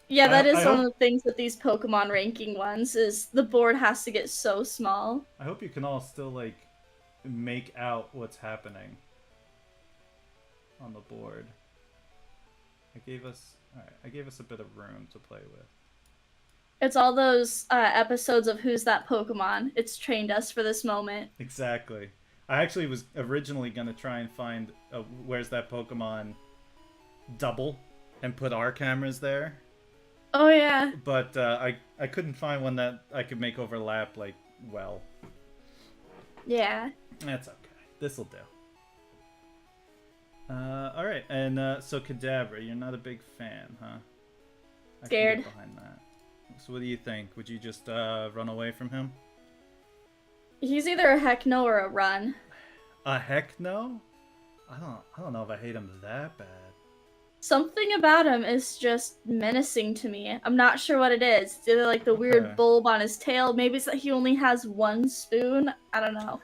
Yeah, that is I one hope- of the things with these Pokemon ranking ones, is the board has to get so small. I hope you can all still, like, make out what's happening on the board. I gave us a bit of room to play with. It's all those episodes of Who's That Pokemon? It's trained us for this moment. Exactly. I actually was originally going to try and find a Where's That Pokemon double and put our cameras there. Oh yeah. But I couldn't find one that I could make overlap, like, well. Yeah. That's okay. This'll do. Alright, and so Kadabra, you're not a big fan, huh? I Scared. can get behind that. So what do you think? Would you just run away from him? He's either a heck no or a run. A heck no? I don't know if I hate him that bad. Something about him is just menacing to me. I'm not sure what it is. It's either like the Okay. weird bulb on his tail. Maybe it's that he only has one spoon. I don't know.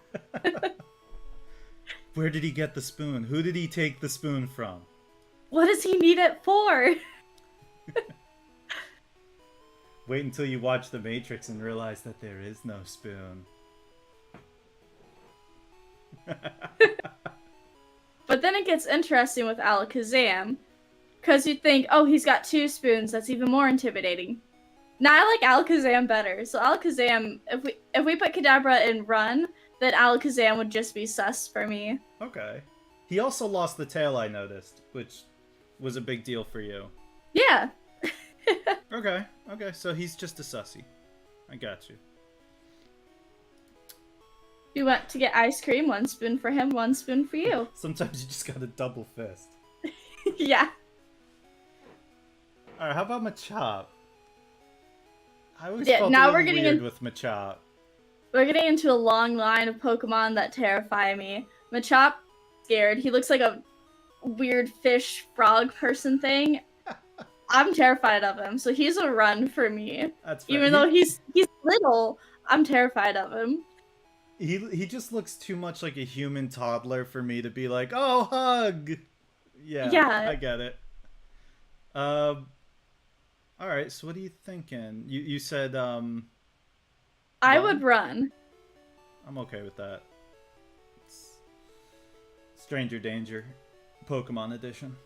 Where did he get the spoon? Who did he take the spoon from? What does he need it for? Wait until you watch The Matrix and realize that there is no spoon. But then it gets interesting with Alakazam, because you think, oh, he's got 2 spoons. That's even more intimidating. Now I like Alakazam better. So Alakazam, if we put Kadabra in Run, then Alakazam would just be sus for me. Okay. He also lost the tail, I noticed, which was a big deal for you. Yeah. Okay, so he's just a sussy. I got you. You went to get ice cream, 1 spoon for him, 1 spoon for you. Sometimes you just gotta double fist. Yeah. Alright, how about Machop? I always Yeah, felt now a we're little getting weird in- with Machop. We're getting into a long line of Pokemon that terrify me. Machop, scared. He looks like a weird fish frog person thing. I'm terrified of him, so he's a run for me. That's fair. Even though he's little, I'm terrified of him. He just looks too much like a human toddler for me to be like, oh, hug. Yeah. I get it. All right. So what are you thinking? You said I would run. I'm okay with that. It's Stranger Danger, Pokemon Edition.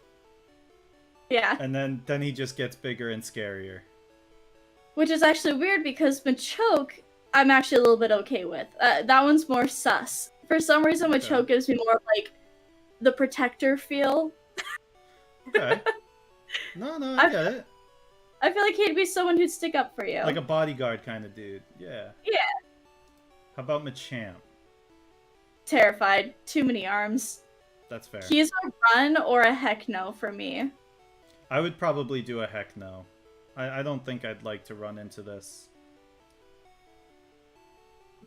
Yeah. And then he just gets bigger and scarier. Which is actually weird because Machoke, I'm actually a little bit okay with. That one's more sus. For some reason, Machoke gives me more of, like, the protector feel. Okay. No, I get it. I feel like he'd be someone who'd stick up for you. Like a bodyguard kind of dude. Yeah. Yeah. How about Machamp? Terrified. Too many arms. That's fair. He's a run or a heck no for me. I would probably do a heck no. I don't think I'd like to run into this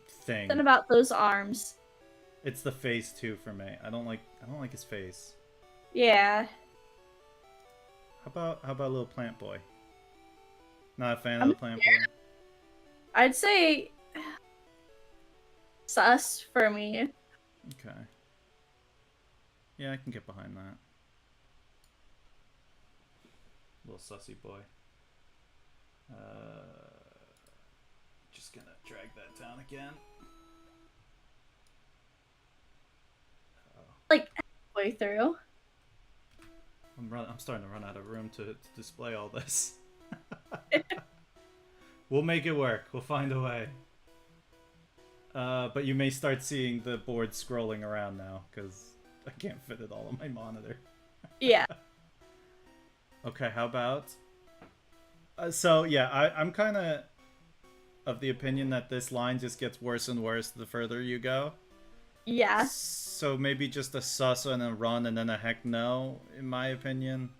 thing. Something about those arms. It's the face too for me. I don't like his face. Yeah. How about a little plant boy? Not a fan of the plant boy. I'd say sus for me. Okay. Yeah, I can get behind that. Little sussy boy. Just gonna drag that down again. Like halfway through. I'm starting to run out of room to display all this. We'll make it work. We'll find a way. But you may start seeing the board scrolling around now because I can't fit it all on my monitor. Yeah. Okay, how about... so, yeah, I'm kind of the opinion that this line just gets worse and worse the further you go. Yeah. So maybe just a sus and a run and then a heck no, in my opinion.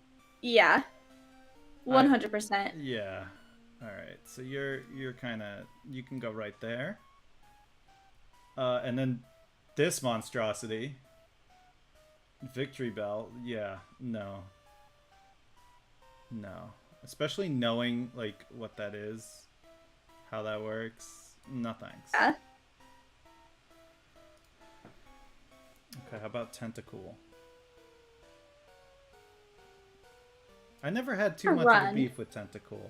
Yeah. 100%. Yeah. Alright, so you're kind of... You can go right there. And then this monstrosity. Victory Bell. Yeah, no. No. Especially knowing, like, what that is. How that works. No thanks. Yeah. Okay, how about Tentacool? I never had too much of a beef with Tentacool.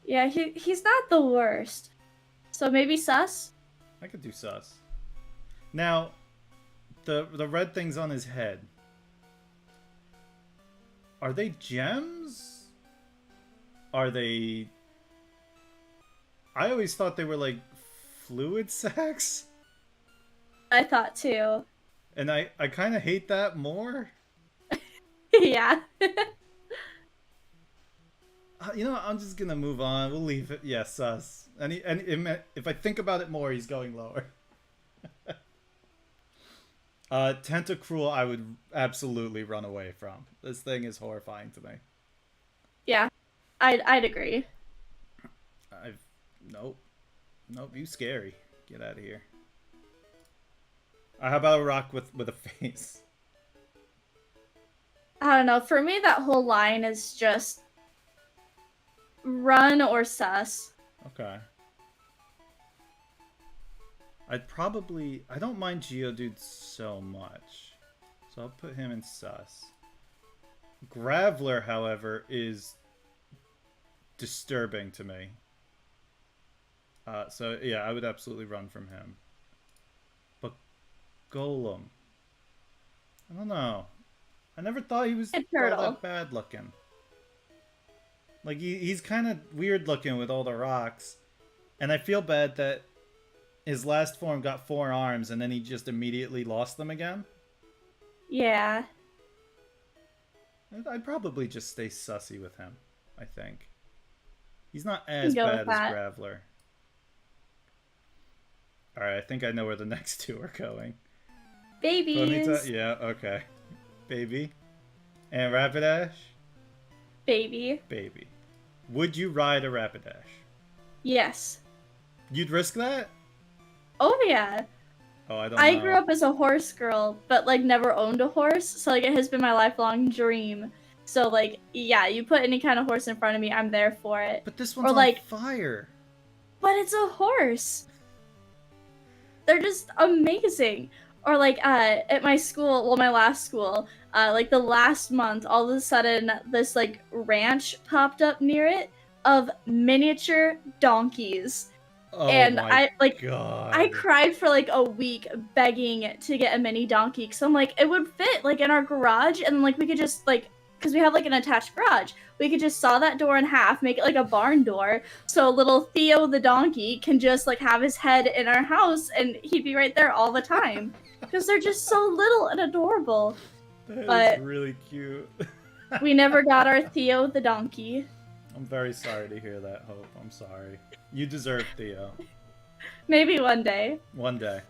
Yeah, he's not the worst. So maybe sus? I could do sus. Now, the red things on his head. Are they gems? Are they... I always thought they were like fluid sacs. I thought too. And I kind of hate that more. Yeah. You know, I'm just gonna move on. We'll leave it. Yeah, sus. And if I think about it more, he's going lower. Tentacruel, I would absolutely run away from. This thing is horrifying to me. Yeah, I'd agree. Nope, you scary. Get out of here. How about a rock with a face? I don't know. For me, that whole line is just run or sus. Okay. I don't mind Geodude so much. So I'll put him in sus. Graveler, however, is disturbing to me. So yeah, I would absolutely run from him. But Golem, I don't know. I never thought he was A all turtle. that bad looking. Like he's kind of weird looking with all the rocks, and I feel bad that his last form got 4 arms and then he just immediately lost them again. Yeah. I'd probably just stay sussy with him. I think he's not Can as go with bad as that. Graveler. All right, I think I know where the next 2 are going. Babies. Yeah, okay. Baby. And Rapidash? Baby. Baby. Would you ride a Rapidash? Yes. You'd risk that? Oh yeah. Oh, I don't I know. grew up as a horse girl, but like never owned a horse, so like it has been my lifelong dream. So like, yeah, you put any kind of horse in front of me, I'm there for it. But this Or, one's on like- fire. But it's a horse. They're just amazing. Or like at my school, well my last school, like the last month, all of a sudden this like ranch popped up near it of miniature donkeys. Oh And my I god. cried for like a week begging to get a mini donkey because I'm like, it would fit like in our garage, and like we could just like, because we have like an attached garage, we could just saw that door in half, make it like a barn door, so little Theo the donkey can just like have his head in our house and he'd be right there all the time because they're just so little and adorable. That but- is really cute. We never got our Theo the donkey. I'm very sorry to hear that, Hope. I'm sorry. You deserve Theo. Maybe one day. One day.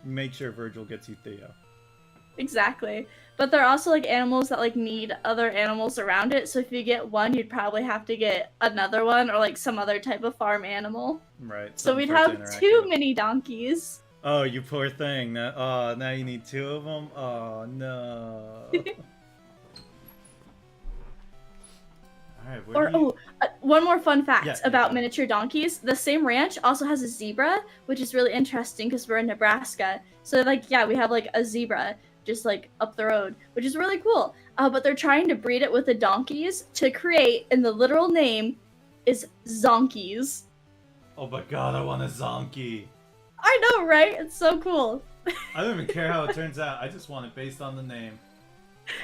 Make sure Virgil gets you Theo. Exactly. But they're also like animals that like need other animals around it. So if you get one, you'd probably have to get another one or like some other type of farm animal. Right. So something we'd for it to have interact 2 with. mini donkeys. Oh, you poor thing. Now you need 2 of them? Oh, no. Alright, where Or do you... one more fun fact Yeah, about yeah. miniature donkeys. The same ranch also has a zebra, which is really interesting because we're in Nebraska. So like, yeah, we have like a zebra just like up the road, which is really cool. But they're trying to breed it with the donkeys to create, and the literal name is zonkies. Oh my god, I want a Zonky. I know, right? It's so cool. I don't even care how it turns out. I just want it based on the name.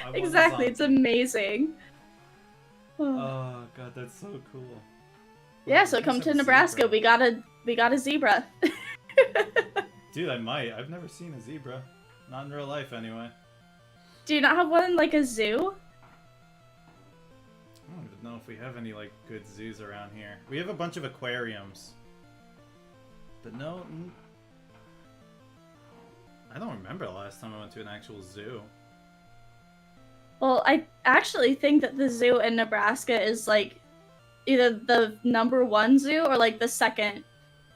I want a Exactly, it's Zonky. amazing. Oh god, that's so cool. Yeah, so Let's come have to a Nebraska. zebra. We got a zebra. Dude, I might. I've never seen a zebra. Not in real life, anyway. Do you not have one in like a zoo? I don't even know if we have any, like, good zoos around here. We have a bunch of aquariums. But no... I don't remember the last time I went to an actual zoo. Well, I actually think that the zoo in Nebraska is like either the #1 zoo or like the second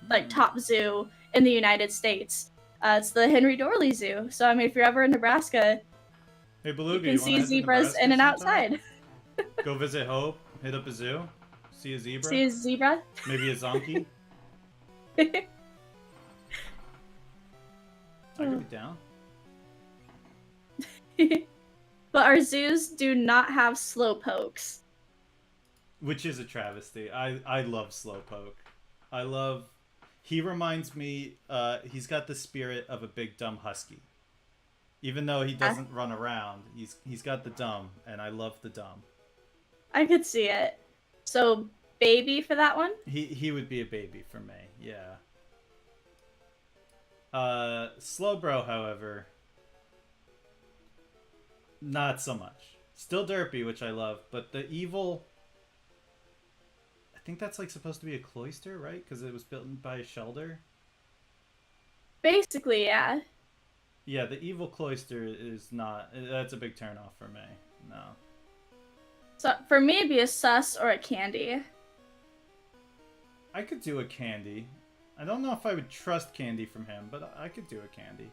like top zoo in the United States. It's the Henry Dorley Zoo. So I mean, if you're ever in Nebraska, Hey, Beluga, you can wanna see head to zebras Nebraska in and sometime? outside. Go visit Hope, hit up a zoo, see a zebra, See a zebra? maybe a zonkey. I could be down. But our zoos do not have slowpokes. Which is a travesty. I love Slowpoke. I love... He reminds me, he's got the spirit of a big dumb husky. Even though he doesn't run around, he's got the dumb, and I love the dumb. I could see it. So, baby for that one? He would be a baby for me, yeah. Slowbro, however, not so much. Still derpy, which I love, but the evil... I think that's like supposed to be a cloister, right? Because it was built by a shelter. Basically, yeah. Yeah, the evil cloister is not... That's a big turnoff for me. No. So, for me, it'd be a sus or a candy. I could do a candy. I don't know if I would trust candy from him, but I could do a candy.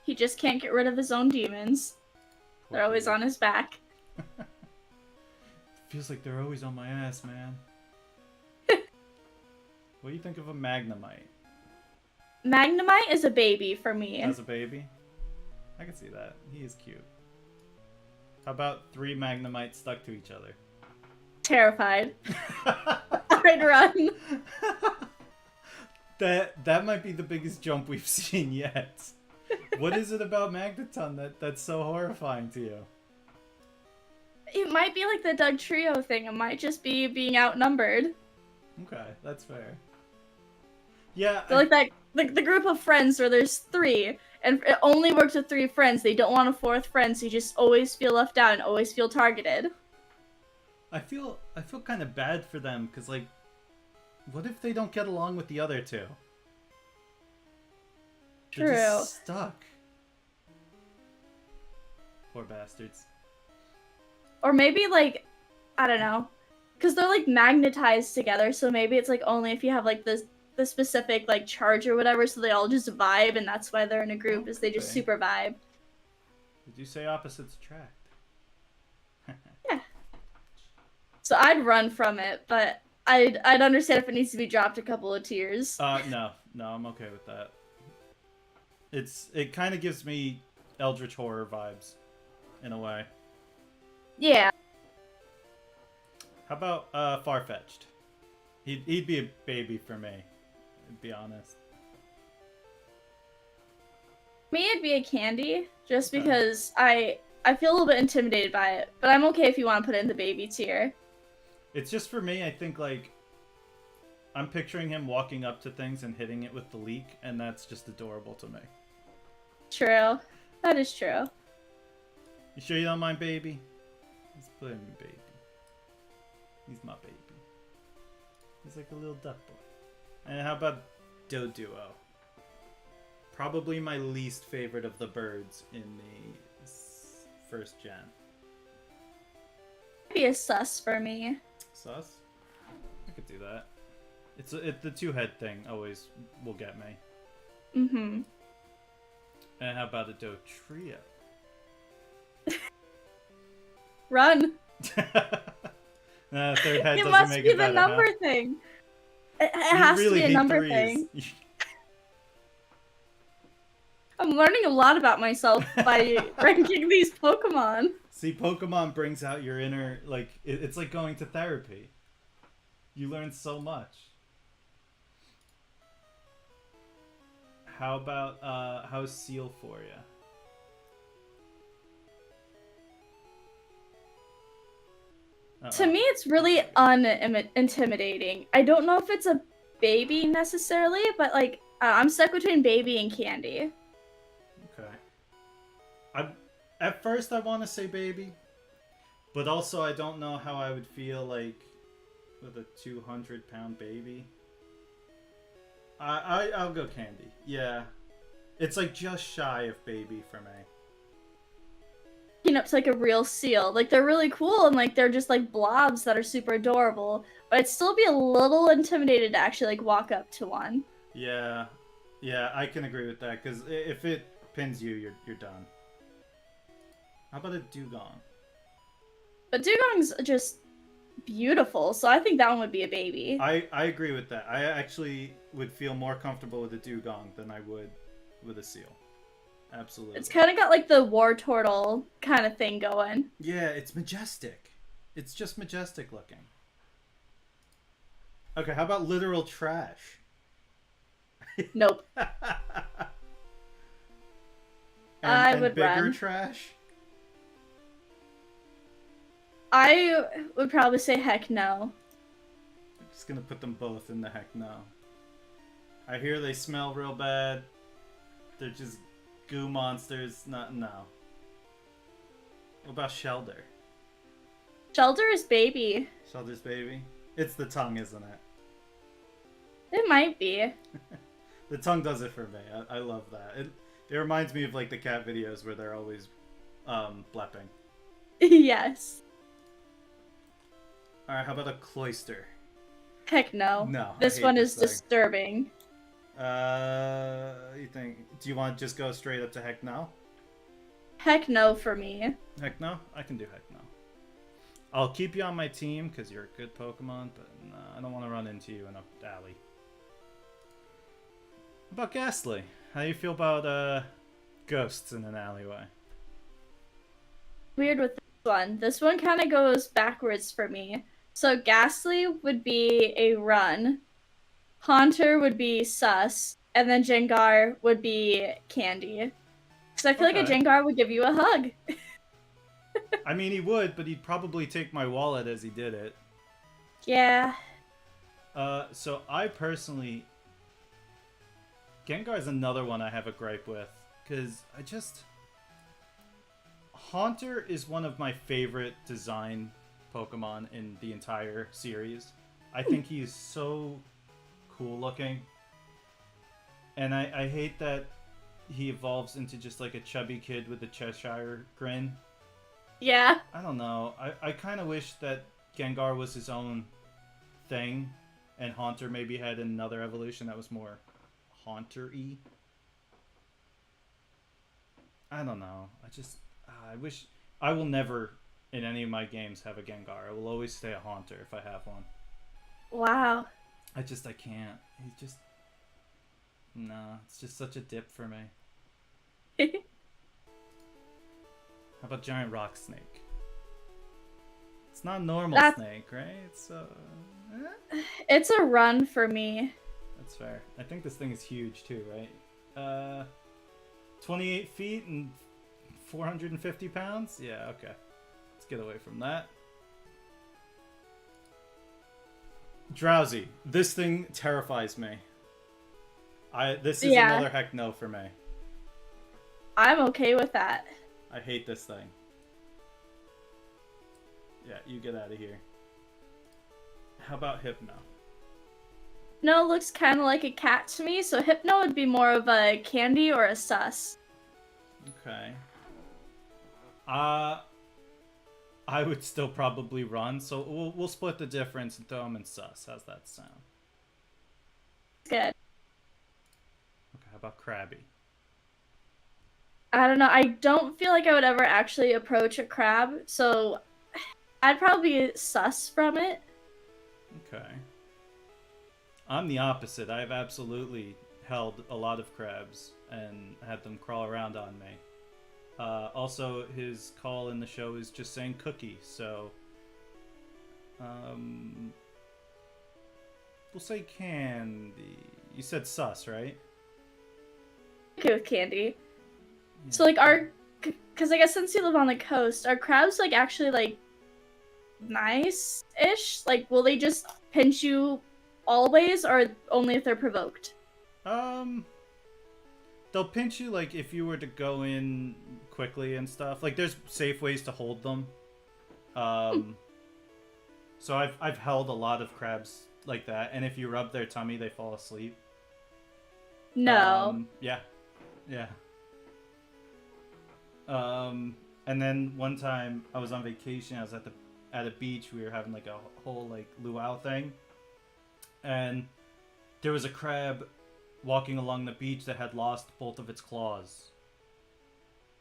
He just can't get rid of his own demons. They're always on his back. Feels like they're always on my ass, man. What do you think of a Magnemite? Magnemite is a baby for me. As a baby? I can see that. He is cute. How about 3 Magnemites stuck to each other? Terrified. I'd run. That might be the biggest jump we've seen yet. What is it about Magneton that's so horrifying to you? It might be like the Doug Trio thing. It might just be being outnumbered. Okay, that's fair. Yeah, So like that, like the group of friends where there's 3, and it only works with 3 friends. They don't want a 4th friend, so you just always feel left out and always feel targeted. I feel kind of bad for them because, like, what if they don't get along with the other 2? True. They're just stuck. Poor bastards. Or maybe like, I don't know, because they're like magnetized together. So maybe it's like only if you have like the specific like charge or whatever. So they all just vibe, and that's why they're in a group. Is they just Okay. super vibe. Did you say opposites attract? Yeah. So I'd run from it, but I'd understand if it needs to be dropped a couple of tiers. No, I'm okay with that. It kind of gives me Eldritch Horror vibes, in a way. Yeah. How about Farfetch'd? He'd be a baby for me, to be honest. Me, it'd be a candy, just Okay. because I feel a little bit intimidated by it, but I'm okay if you want to put it in the baby tier. It's just for me, I think, like, I'm picturing him walking up to things and hitting it with the leek, and that's just adorable to me. True. That is true. You sure you don't mind, baby? Let's put him in baby. He's my baby. He's like a little duck boy. And how about Doduo? Probably my least favorite of the birds in the first gen. Be a sus for me. Sus? I could do that. It's the 2-head thing always will get me. Mm-hmm. And how about a Dotrio? Run. Nah, 3rd head It doesn't must make be it the better, number huh? thing. It You has to really be a hate number 3s. thing. I'm learning a lot about myself by ranking these Pokemon. See, Pokemon brings out your inner, like, it's like going to therapy. You learn so much. How about, how's Seal for you? To me, it's really intimidating. I don't know if it's a baby necessarily, but like, I'm stuck between baby and candy. Okay. At first I want to say baby, but also I don't know how I would feel like with a 200-pound baby. I'll go candy. Yeah. It's like just shy of baby for me. Up to like a real seal. Like they're really cool and like they're just like blobs that are super adorable. But I'd still be a little intimidated to actually like walk up to one. Yeah. Yeah, I can agree with that, because if it pins you, you're done. How about a Dugong? But Dugong's just beautiful, so I think that one would be a baby. I agree with that. I actually would feel more comfortable with a Dugong than I would with a seal. Absolutely. It's kind of got like the war turtle kind of thing going. Yeah, it's majestic. It's just majestic looking. Okay, how about literal trash? Nope. I would bigger run. trash? I would probably say heck no. I'm just gonna put them both in the heck no. I hear they smell real bad. They're just goo monsters. No. What about Shelder? Shelter is baby. Shelder's baby? It's the tongue, isn't it? It might be. The tongue does it for me. I love that. It reminds me of like the cat videos where they're always blepping. Yes. Alright, how about a Cloyster? Heck no. No. I This hate one this is thing. disturbing. You think? Do you want to just go straight up to heck no? Heck no for me. Heck no? I can do heck no. I'll keep you on my team because you're a good Pokemon, but no, I don't want to run into you in a alley. How about Ghastly? How do you feel about ghosts in an alleyway? Weird with This one kind of goes backwards for me. So Ghastly would be a run, Haunter would be sus, and then Jengar would be candy. Because I feel like a Okay. Jengar would give you a hug. I mean, he would, but he'd probably take my wallet as he did it. Yeah. So I personally... Gengar is another one I have a gripe with. Because I just... Haunter is one of my favorite design Pokemon in the entire series. I think he is so cool looking. And I hate that he evolves into just like a chubby kid with a Cheshire grin. Yeah. I don't know. I kind of wish that Gengar was his own thing, and Haunter maybe had another evolution that was more Haunter-y. I don't know. I wish... I will never, in any of my games, have a Gengar. I will always stay a Haunter if I have one. Wow. I can't. He's just... No, it's just such a dip for me. How about Giant Rock Snake? It's not a normal snake, right? It's a run for me. That's fair. I think this thing is huge too, right? 28 feet and 450 pounds? Yeah, okay. Let's get away from that. Drowsy. This thing terrifies me. This is another heck no for me. I'm okay with that. I hate this thing. Yeah, you get out of here. How about Hypno? No, looks kind of like a cat to me, so Hypno would be more of a candy or a sus. Okay. I would still probably run, so we'll split the difference and throw them in sus. How's that sound? Good. Okay, how about Krabby? I don't know. I don't feel like I would ever actually approach a crab, so I'd probably be sus from it. Okay. I'm the opposite. I've absolutely held a lot of crabs and had them crawl around on me. Also, his call in the show is just saying cookie, so... we'll say candy. You said sus, right? Okay with candy. Yeah. So, like, because I guess since you live on the coast, are crabs, like, actually, like, nice-ish? Like, will they just pinch you always, or only if they're provoked? They'll pinch you, like, if you were to go in quickly and stuff. Like, there's safe ways to hold them. So I've held a lot of crabs like that, and if you rub their tummy, they fall asleep. No. Yeah. And then one time I was on vacation. I was at a beach. We were having like a whole like luau thing, and there was a crab walking along the beach that had lost both of its claws.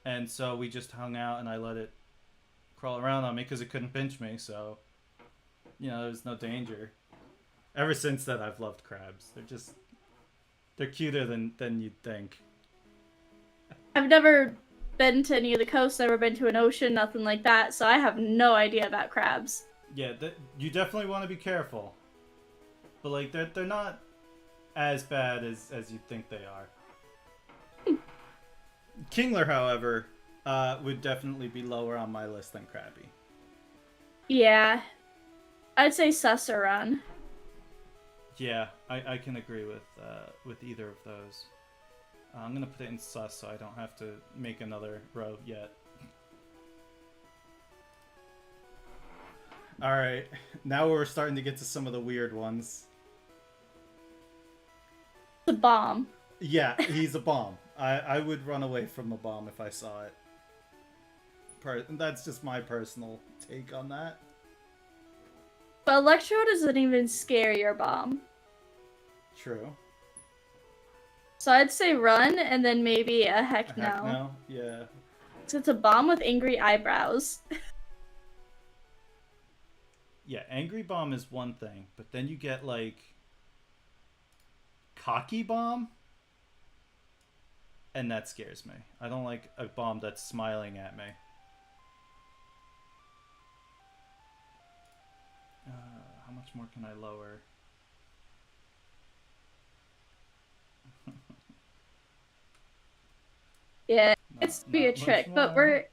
And so we just hung out, and I let it crawl around on me because it couldn't pinch me. So, you know, there was no danger. Ever since then, I've loved crabs. They're cuter than you'd think. I've never been to any of the coast, never been to an ocean, nothing like that, so I have no idea about crabs. Yeah, you definitely want to be careful. But, like, they're not as bad as you'd think they are. Kingler, however, would definitely be lower on my list than Krabby. Yeah. I'd say sus or run. Yeah, I can agree with either of those. I'm gonna put it in sus so I don't have to make another row yet. Alright, now we're starting to get to some of the weird ones. The bomb. Yeah, he's a bomb. I would run away from a bomb if I saw it. That's just my personal take on that. But Electro doesn't even scare your bomb. True. So I'd say run, and then maybe a heck no. Heck no? Yeah. So it's a bomb with angry eyebrows. Yeah, angry bomb is one thing, but then you get like cocky bomb, and that scares me. I don't like a bomb that's smiling at me. much more can I lower? Yeah, Not, it's be a not much trick, but more.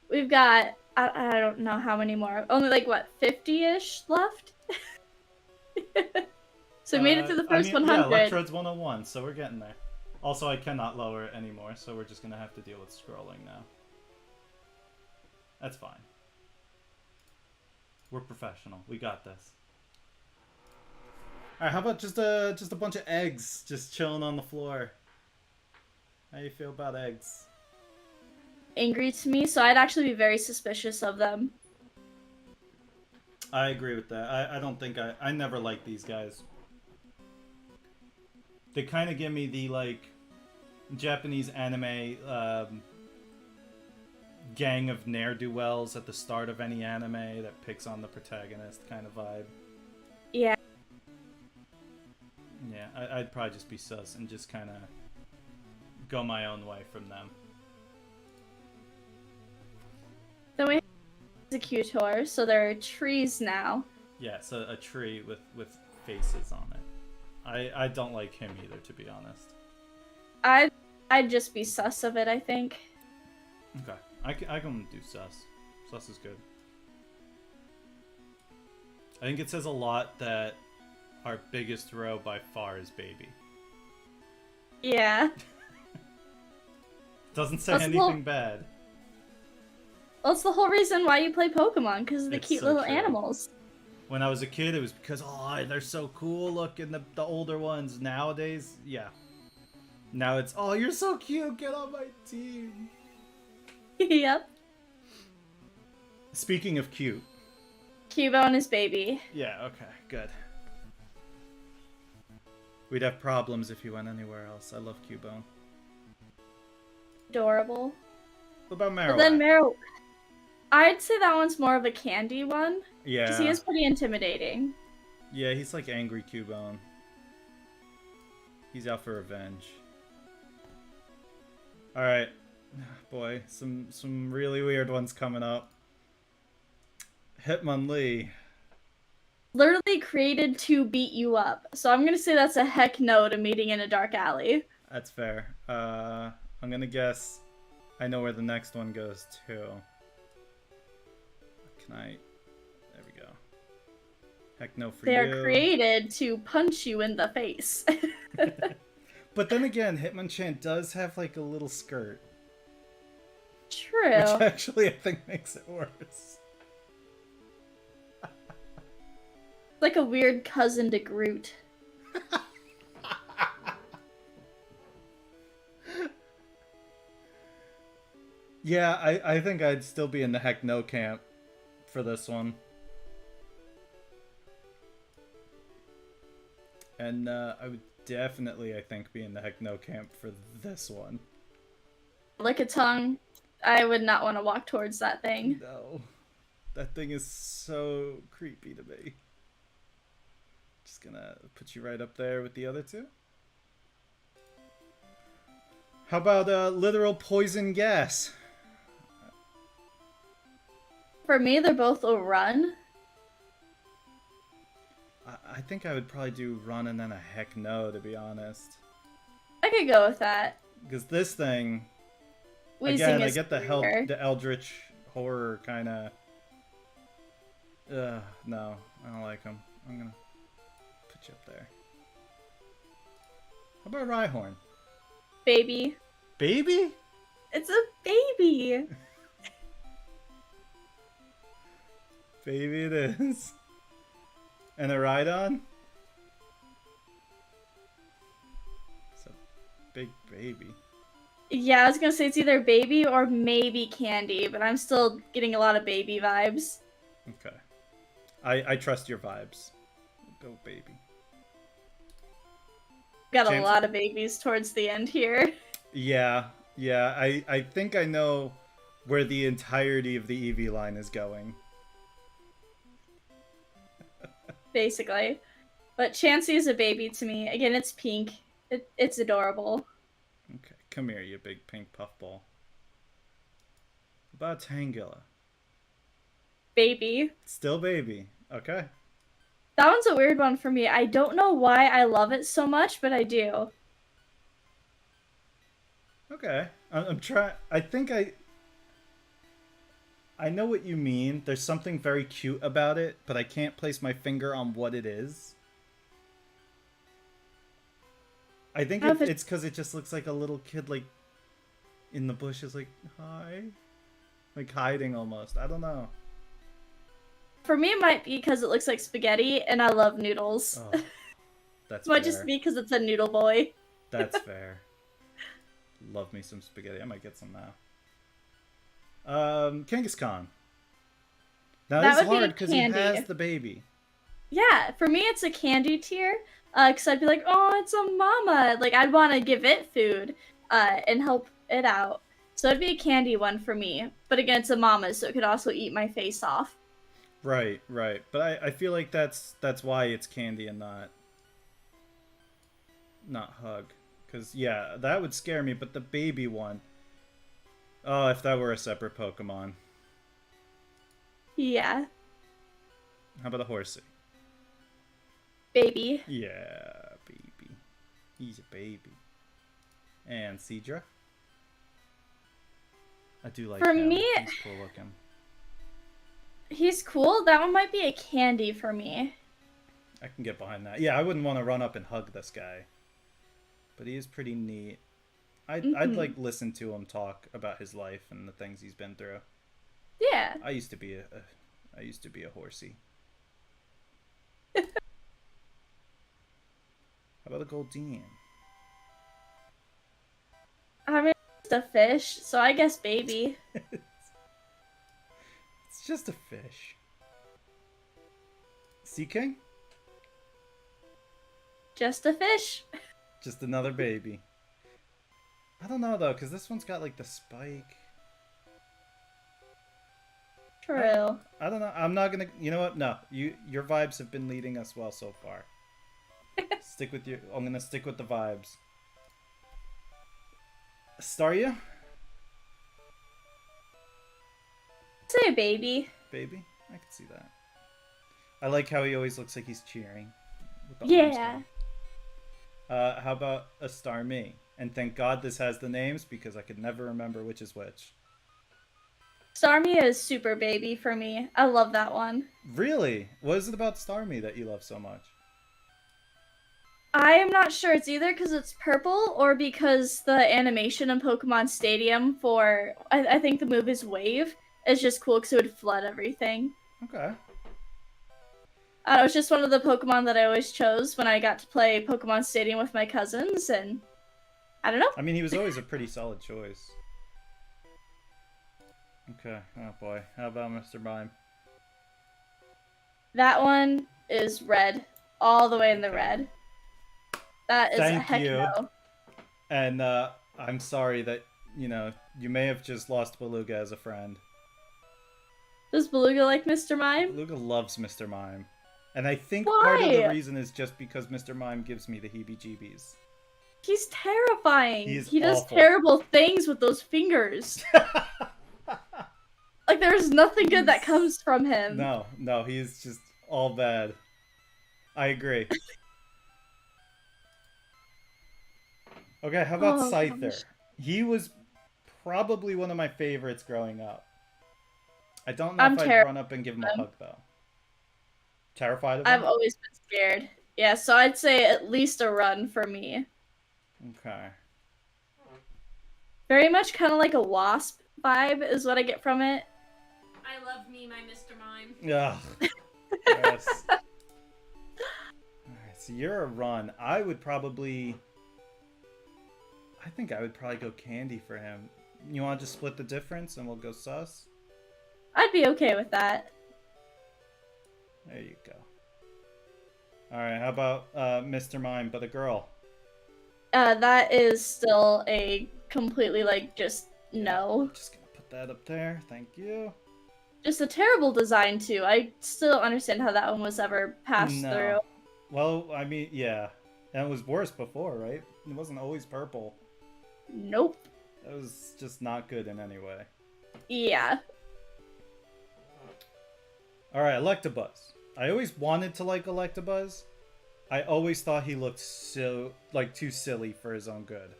we've got I don't know how many more. Only like what 50-ish left. So we made it to the I first mean, yeah, 100. Electrode's 101, so we're getting there. Also, I cannot lower it anymore, so we're just gonna have to deal with scrolling now. That's fine. We're professional. We got this. Alright, how about just a bunch of eggs just chilling on the floor? How you feel about eggs? Angry to me, so I'd actually be very suspicious of them. I agree with that. I don't think I never liked these guys. They kind of give me the, like, Japanese anime gang of ne'er-do-wells at the start of any anime that picks on the protagonist kind of vibe. Yeah. Yeah, I'd probably just be sus and just kind of go my own way from them. Then we have executor, so there are trees now. Yeah, so a tree with faces on it. I don't like him either, to be honest. I'd just be sus of it, I think. Okay, I can do sus. Sus is good. I think it says a lot that our biggest row by far is baby. Yeah. Doesn't say That's anything bad. Well, it's the whole reason why you play Pokemon, because of the It's cute so little true. animals. When I was a kid, it was because, oh, they're so cool looking, the older ones. Nowadays, yeah. Now it's, oh, you're so cute, get on my team. Yep. Speaking of cute. Cubone is baby. Yeah, okay, good. We'd have problems if you went anywhere else. I love Cubone. Adorable. What about Marowak? But then I'd say that one's more of a candy one. Yeah. Because he is pretty intimidating. Yeah, he's like angry Cubone. He's out for revenge. Alright. Boy, some really weird ones coming up. Hitmonlee. Literally created to beat you up. So I'm gonna say that's a heck no to meeting in a dark alley. That's fair. I'm gonna guess I know where the next one goes too. Can I... There we go. Heck no for They you. are created to punch you in the face. But then again, Hitmonchan does have like a little skirt. True. Which actually I think makes it worse. Like a weird cousin to Groot. Yeah, I think I'd still be in the heck no camp for this one. And I would definitely, I think, be in the heck no camp for this one. Lick a tongue. I would not want to walk towards that thing. No. That thing is so creepy to me. Just gonna put you right up there with the other two. How about literal poison gas? For me, they're both a run. I think I would probably do run and then a heck no, to be honest. I could go with that. Because this thing, Wheezing again, I is get the clear. the eldritch horror kind of. No, I don't like them. I'm gonna put you up there. How about Rhyhorn? Baby. Baby? It's a baby. Baby it is. And a Rhydon? It's a big baby. Yeah, I was gonna say it's either baby or maybe candy, but I'm still getting a lot of baby vibes. Okay. I trust your vibes. Go baby. Got a Chance- lot of babies towards the end here. Yeah. I think I know where the entirety of the Eevee line is going. Basically. But Chansey is a baby to me. Again, it's pink. It's adorable. Okay, come here, you big pink puffball. About Tangela. Baby. Still baby. Okay. That one's a weird one for me. I don't know why I love it so much, but I do. Okay. I'm trying. I know what you mean. There's something very cute about it, but I can't place my finger on what it is. I think it's because it just looks like a little kid, like, in the bushes, like, hi. Like, hiding almost. I don't know. For me, it might be because it looks like spaghetti, and I love noodles. Oh, that's Might fair. just be because it's a noodle boy. That's fair. Love me some spaghetti. I might get some now. Kangaskhan. Now That this is would be hard because he candy. has the baby. Yeah, for me, it's a candy tier. Because I'd be like, oh, it's a mama. Like, I'd want to give it food and help it out. So it'd be a candy one for me. But again, it's a mama, so it could also eat my face off. Right, right. But I feel like that's why it's candy and not hug. Because, yeah, that would scare me, but the baby one... Oh, if that were a separate Pokemon. Yeah. How about a horsey? Baby. Yeah, baby. He's a baby. And Seadra? I do like For him. me- He's cool looking. He's cool. That one might be a candy for me. I can get behind that. Yeah, I wouldn't want to run up and hug this guy. But he is pretty neat. I'd like listen to him talk about his life and the things he's been through. Yeah. I used to be a horsey. How about a Goldeen? I mean, it's a fish, so I guess baby. It's just a fish. Sea King? Just a fish. Just another baby. I don't know though, because this one's got like the spike. True. I don't know. I'm not gonna. You know what? No, your vibes have been leading us well so far. Stick with your. I'm gonna stick with the vibes. Staryu? Say baby. Baby? I can see that. I like how he always looks like he's cheering. With the arms Yeah. down. How about a Starmie? And thank God this has the names because I could never remember which is which. Starmie is super baby for me. I love that one. Really? What is it about Starmie that you love so much? I am not sure. It's either because it's purple or because the animation in Pokemon Stadium for, I think the move is Wave, is just cool because it would flood everything. Okay. I don't know, it's just one of the Pokemon that I always chose when I got to play Pokemon Stadium with my cousins, and I don't know. I mean, he was always a pretty solid choice. Okay. Oh boy. How about Mr. Mime? That one is red. All the way in the Okay. red. That is a Thank heck you. no. And I'm sorry that, you may have just lost Beluga as a friend. Does Beluga like Mr. Mime? Beluga loves Mr. Mime. And I think part of the Why? reason is just because Mr. Mime gives me the heebie-jeebies. He's terrifying. He is He does awful. terrible things with those fingers. Like, there's nothing good that comes from him. No, he's just all bad. I agree. Okay, how about Oh, Scyther? gosh. He was probably one of my favorites growing up. I don't know I'm if I'd terrified run up and give him of a him. hug, though. Terrified of him? I've always been scared. Yeah, so I'd say at least a run for me. Okay. Very much kind of like a wasp vibe is what I get from it. I love me, my Mr. Mime. Ugh. Yes. Alright, so you're a run. I think I would probably go candy for him. You want to just split the difference and we'll go sus? I'd be okay with that. There you go. Alright, how about Mr. Mime, but a girl? That is still a completely, like, just no. I'm just gonna put that up there. Thank you. Just a terrible design, too. I still don't understand how that one was ever passed through. Well, I mean, yeah. And it was worse before, right? It wasn't always purple. Nope. That was just not good in any way. Yeah. Alright, Electabuzz. I always wanted to like Electabuzz. I always thought he looked so like too silly for his own good.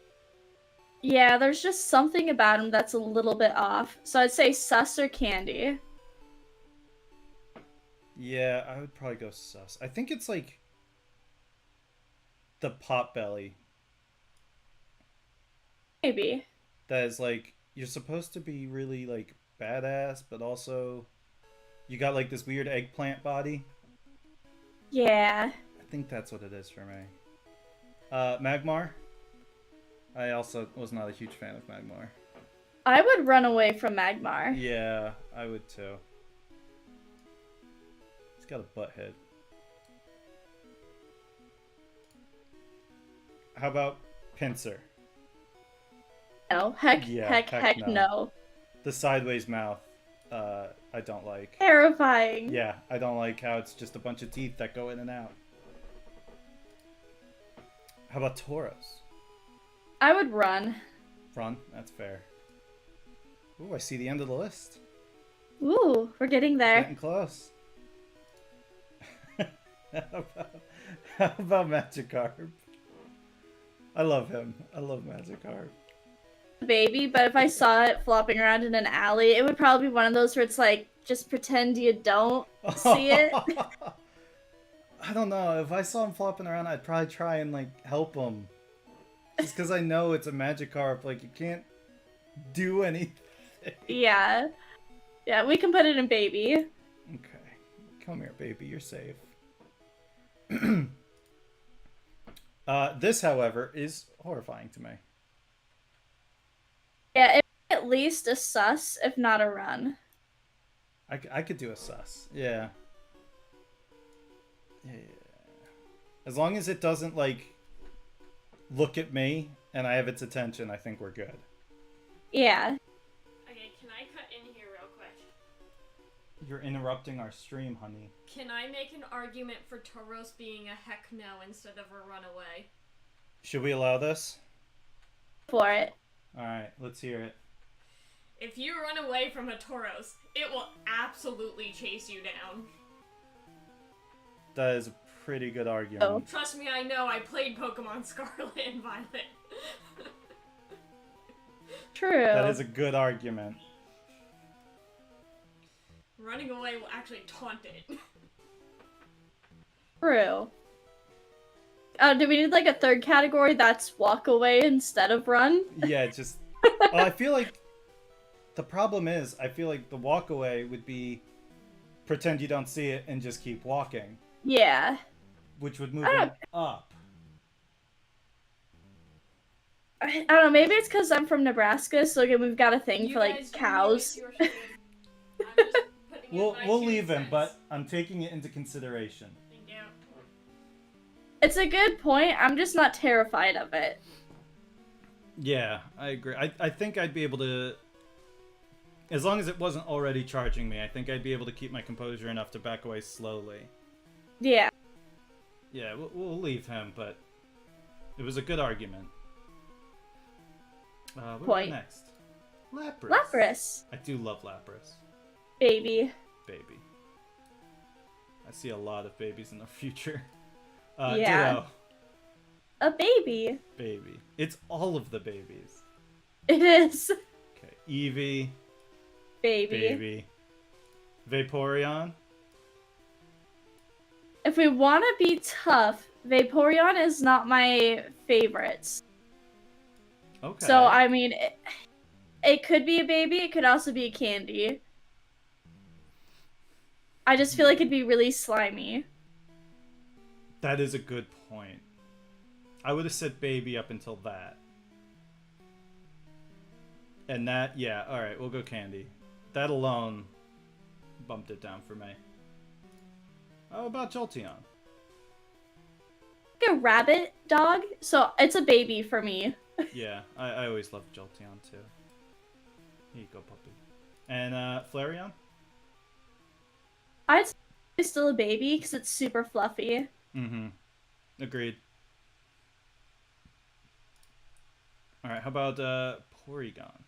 Yeah, there's just something about him that's a little bit off. So I'd say sus or candy. Yeah, I would probably go sus. I think it's like the pot belly Maybe. that is like you're supposed to be really like badass, but also you got like this weird eggplant body. Yeah. I think that's what it is for me. Magmar. I also was not a huge fan of Magmar. I would run away from Magmar. Yeah, I would too. He's got a butt head. How about Pinsir? No. Heck no. no. The sideways mouth, I don't like. Terrifying. Yeah, I don't like how it's just a bunch of teeth that go in and out. How about Tauros? I would run. Run, that's fair. Ooh, I see the end of the list. Ooh, we're getting there. Getting close. How about Magikarp? I love him. I love Magikarp. Baby, but if I saw it flopping around in an alley, it would probably be one of those where it's like, just pretend you don't see it. I don't know. If I saw him flopping around, I'd probably try and like help him. Just because I know it's a Magikarp, like you can't do anything. Yeah. Yeah, we can put it in baby. Okay. Come here, baby. You're safe. This, however, is horrifying to me. Yeah, at least a sus, if not a run. I could do a sus. Yeah. Yeah. As long as it doesn't, like, look at me and I have its attention, I think we're good. Yeah. Okay, can I cut in here real quick? You're interrupting our stream, honey. Can I make an argument for Tauros being a heck no instead of a runaway? Should we allow this? For it. Alright, let's hear it. If you run away from a Tauros, it will absolutely chase you down. That is a pretty good argument. Oh. Trust me, I know. I played Pokemon Scarlet and Violet. True. That is a good argument. Running away will actually taunt it. True. Do we need like a third category that's walk away instead of run? Yeah, just... Well, I feel like... The problem is, I feel like the walk away would be pretend you don't see it and just keep walking. Yeah. Which would move him up. I don't know, maybe it's because I'm from Nebraska, so again, we've got a thing You for like guys cows. do your shit. I'm just putting in my We'll 2 leave him, cents. but I'm taking it into consideration. Thank you. It's a good point, I'm just not terrified of it. Yeah, I agree. I think I'd be able to... As long as it wasn't already charging me, I think I'd be able to keep my composure enough to back away slowly. Yeah. Yeah, we'll leave him, but it was a good argument. What Point. next? Lapras. Lapras. I do love Lapras. Baby. Baby. I see a lot of babies in the future. Yeah. Ditto. A baby. Baby. It's all of the babies. It is. Okay. Eevee. Baby. Baby. Vaporeon. If we want to be tough, Vaporeon is not my favorites. Okay. So, I mean, it could be a baby, it could also be a candy. I just feel like it'd be really slimy. That is a good point. I would have said baby up until that. And that, yeah, alright, we'll go candy. That alone bumped it down for me. How about Jolteon? Like a rabbit dog, so it's a baby for me. Yeah, I always loved Jolteon too. Here you go, puppy. And Flareon? I'd say it's still a baby because it's super fluffy. Mm-hmm. Agreed. Alright, how about Porygon?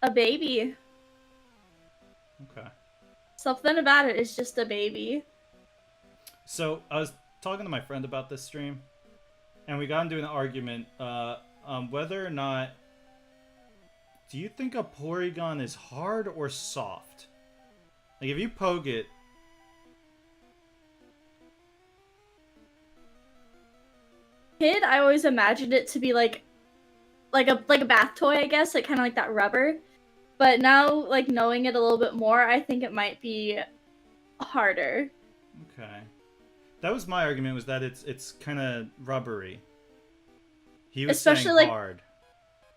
A baby. Okay. Something about it is just a baby. So I was talking to my friend about this stream, and we got into an argument on whether or not. Do you think a Porygon is hard or soft? Like if you poke it. Kid, I always imagined it to be like a bath toy, I guess, like kind of like that rubber. But now, like knowing it a little bit more, I think it might be harder. Okay, that was my argument. Was that it's kind of rubbery. He was Especially saying like hard.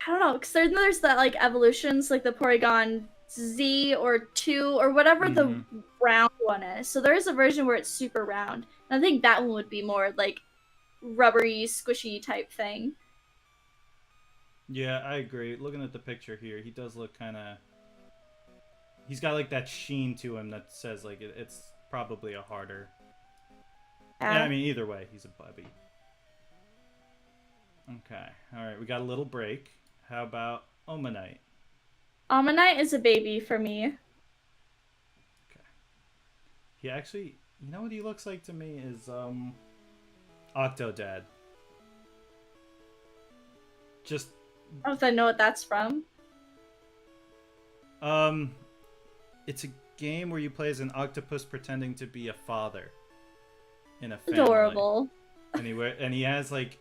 I don't know, because there's that like evolutions, like the Porygon Z or 2 or whatever the round one is. So there is a version where it's super round. And I think that one would be more like rubbery, squishy type thing. Yeah, I agree. Looking at the picture here, he does look kind of. He's got like that sheen to him that says like it's probably a harder. Yeah, I mean either way, he's a bubby. Okay, all right, we got a little break. How about Omanite? Ammonite is a baby for me. Okay. He actually, you know what he looks like to me is Octodad. Just I don't know if I know what that's from. it's a game where you play as an octopus pretending to be a father in a family. Adorable. And he has like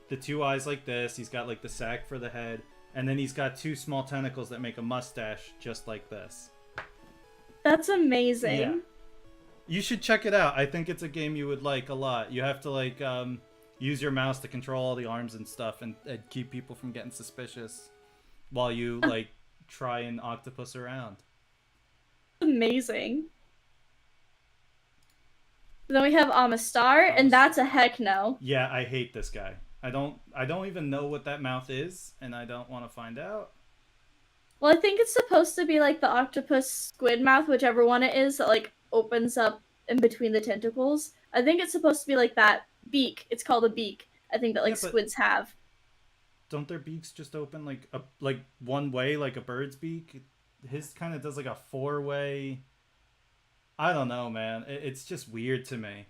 the two eyes like this. He's got like the sack for the head, and then he's got two small tentacles that make a mustache just like this. That's amazing. Yeah. You should check it out. I think it's a game you would like a lot. You have to like use your mouse to control all the arms and stuff and keep people from getting suspicious while you like try and octopus around. Amazing. Then we have Amistar, and that's a heck no. Yeah, I hate this guy. I don't even know what that mouth is, and I don't want to find out. Well, I think it's supposed to be like the octopus squid mouth, whichever one it is, that like opens up in between the tentacles. I think it's supposed to be like that beak. It's called a beak. I think that like squids have. Don't their beaks just open like one way, like a bird's beak? His kind of does like a four-way. I don't know, man. It's just weird to me.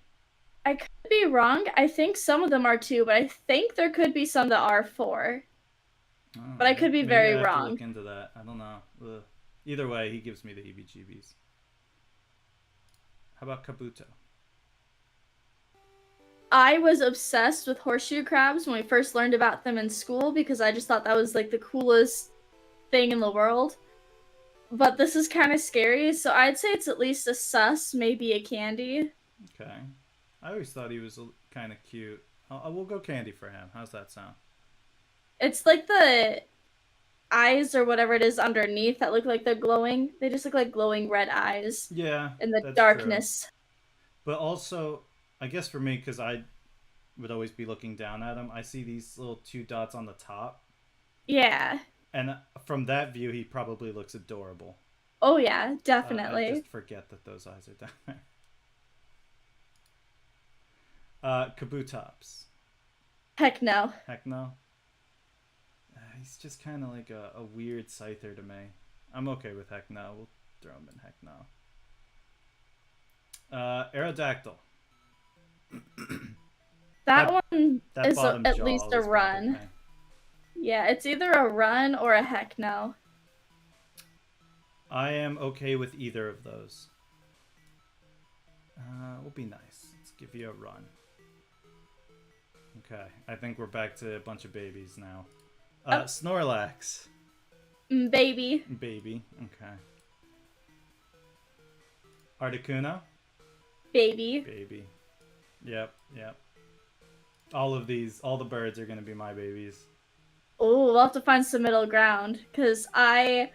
I could be wrong. I think some of them are 2, but I think there could be some that are 4. But I could be very wrong. wrong. To look into that. I don't know. Ugh. Either way, he gives me the heebie-jeebies. How about Kabuto? I was obsessed with horseshoe crabs when we first learned about them in school because I just thought that was like the coolest thing in the world. But this is kind of scary, so I'd say it's at least a sus, maybe a candy. Okay. I always thought he was kind of cute. We'll go candy for him. How's that sound? It's like the eyes or whatever it is underneath that look like they're glowing. They just look like glowing red eyes. Yeah. In the darkness. True. But also, I guess for me, because I would always be looking down at him, I see these little 2 dots on the top. Yeah. And from that view, he probably looks adorable. Oh yeah, definitely. I just forget that those eyes are down there. Kabutops. Heck no. Heck no. He's just kind of like a weird Scyther to me. I'm okay with heck no. We'll throw him in heck no. Aerodactyl. that one is at jaw least a run. Yeah, it's either a run or a heck no. I am okay with either of those. We'll be nice. Let's give you a run. Okay, I think we're back to a bunch of babies now. Snorlax. Baby. Baby, okay. Articuno. Baby. Baby. Yep. All the birds are gonna be my babies. Oh, we'll have to find some middle ground, because I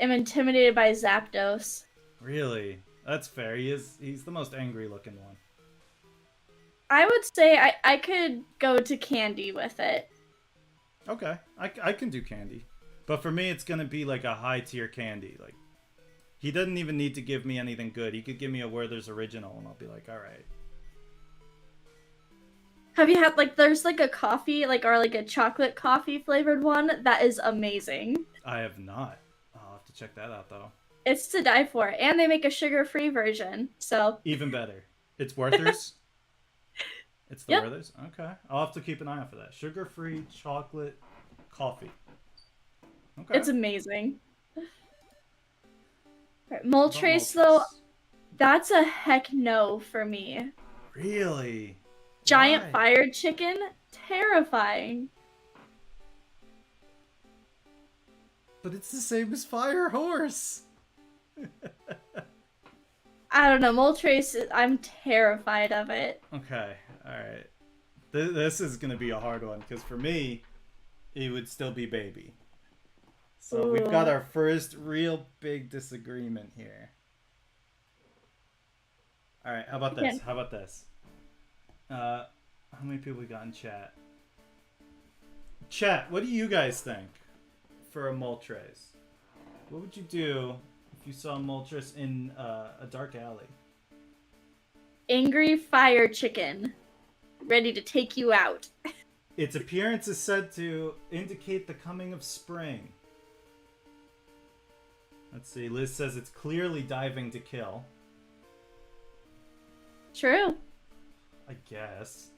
am intimidated by Zapdos. Really? That's fair. He's the most angry looking one. I would say I could go to candy with it. Okay, I can do candy. But for me, it's going to be like a high tier candy. Like, he doesn't even need to give me anything good. He could give me a Werther's Original, and I'll be like, alright. Have you had, like, there's like a coffee, like, or like a chocolate coffee flavored one that is amazing. I have not. I'll have to check that out, though. It's to die for. And they make a sugar-free version, so. Even better. It's Werther's? It's the Werther's? Okay. I'll have to keep an eye out for that. Sugar-free chocolate coffee. Okay. It's amazing. Right, What about Moltres, though, Moltres? that's a heck no for me. Really? Giant Why? fire chicken? Terrifying. But it's the same as Fire Horse. I don't know, Moltres, I'm terrified of it. Okay. All right. This is going to be a hard one because for me, it would still be Baby. So we've got our first real big disagreement here. All right, how about this? How about this? How many people we got in chat? Chat, what do you guys think for a Moltres? What would you do if you saw a Moltres in a dark alley? Angry fire chicken. Ready to take you out. Its appearance is said to indicate the coming of spring. Let's see, Liz says it's clearly diving to kill. True. I guess.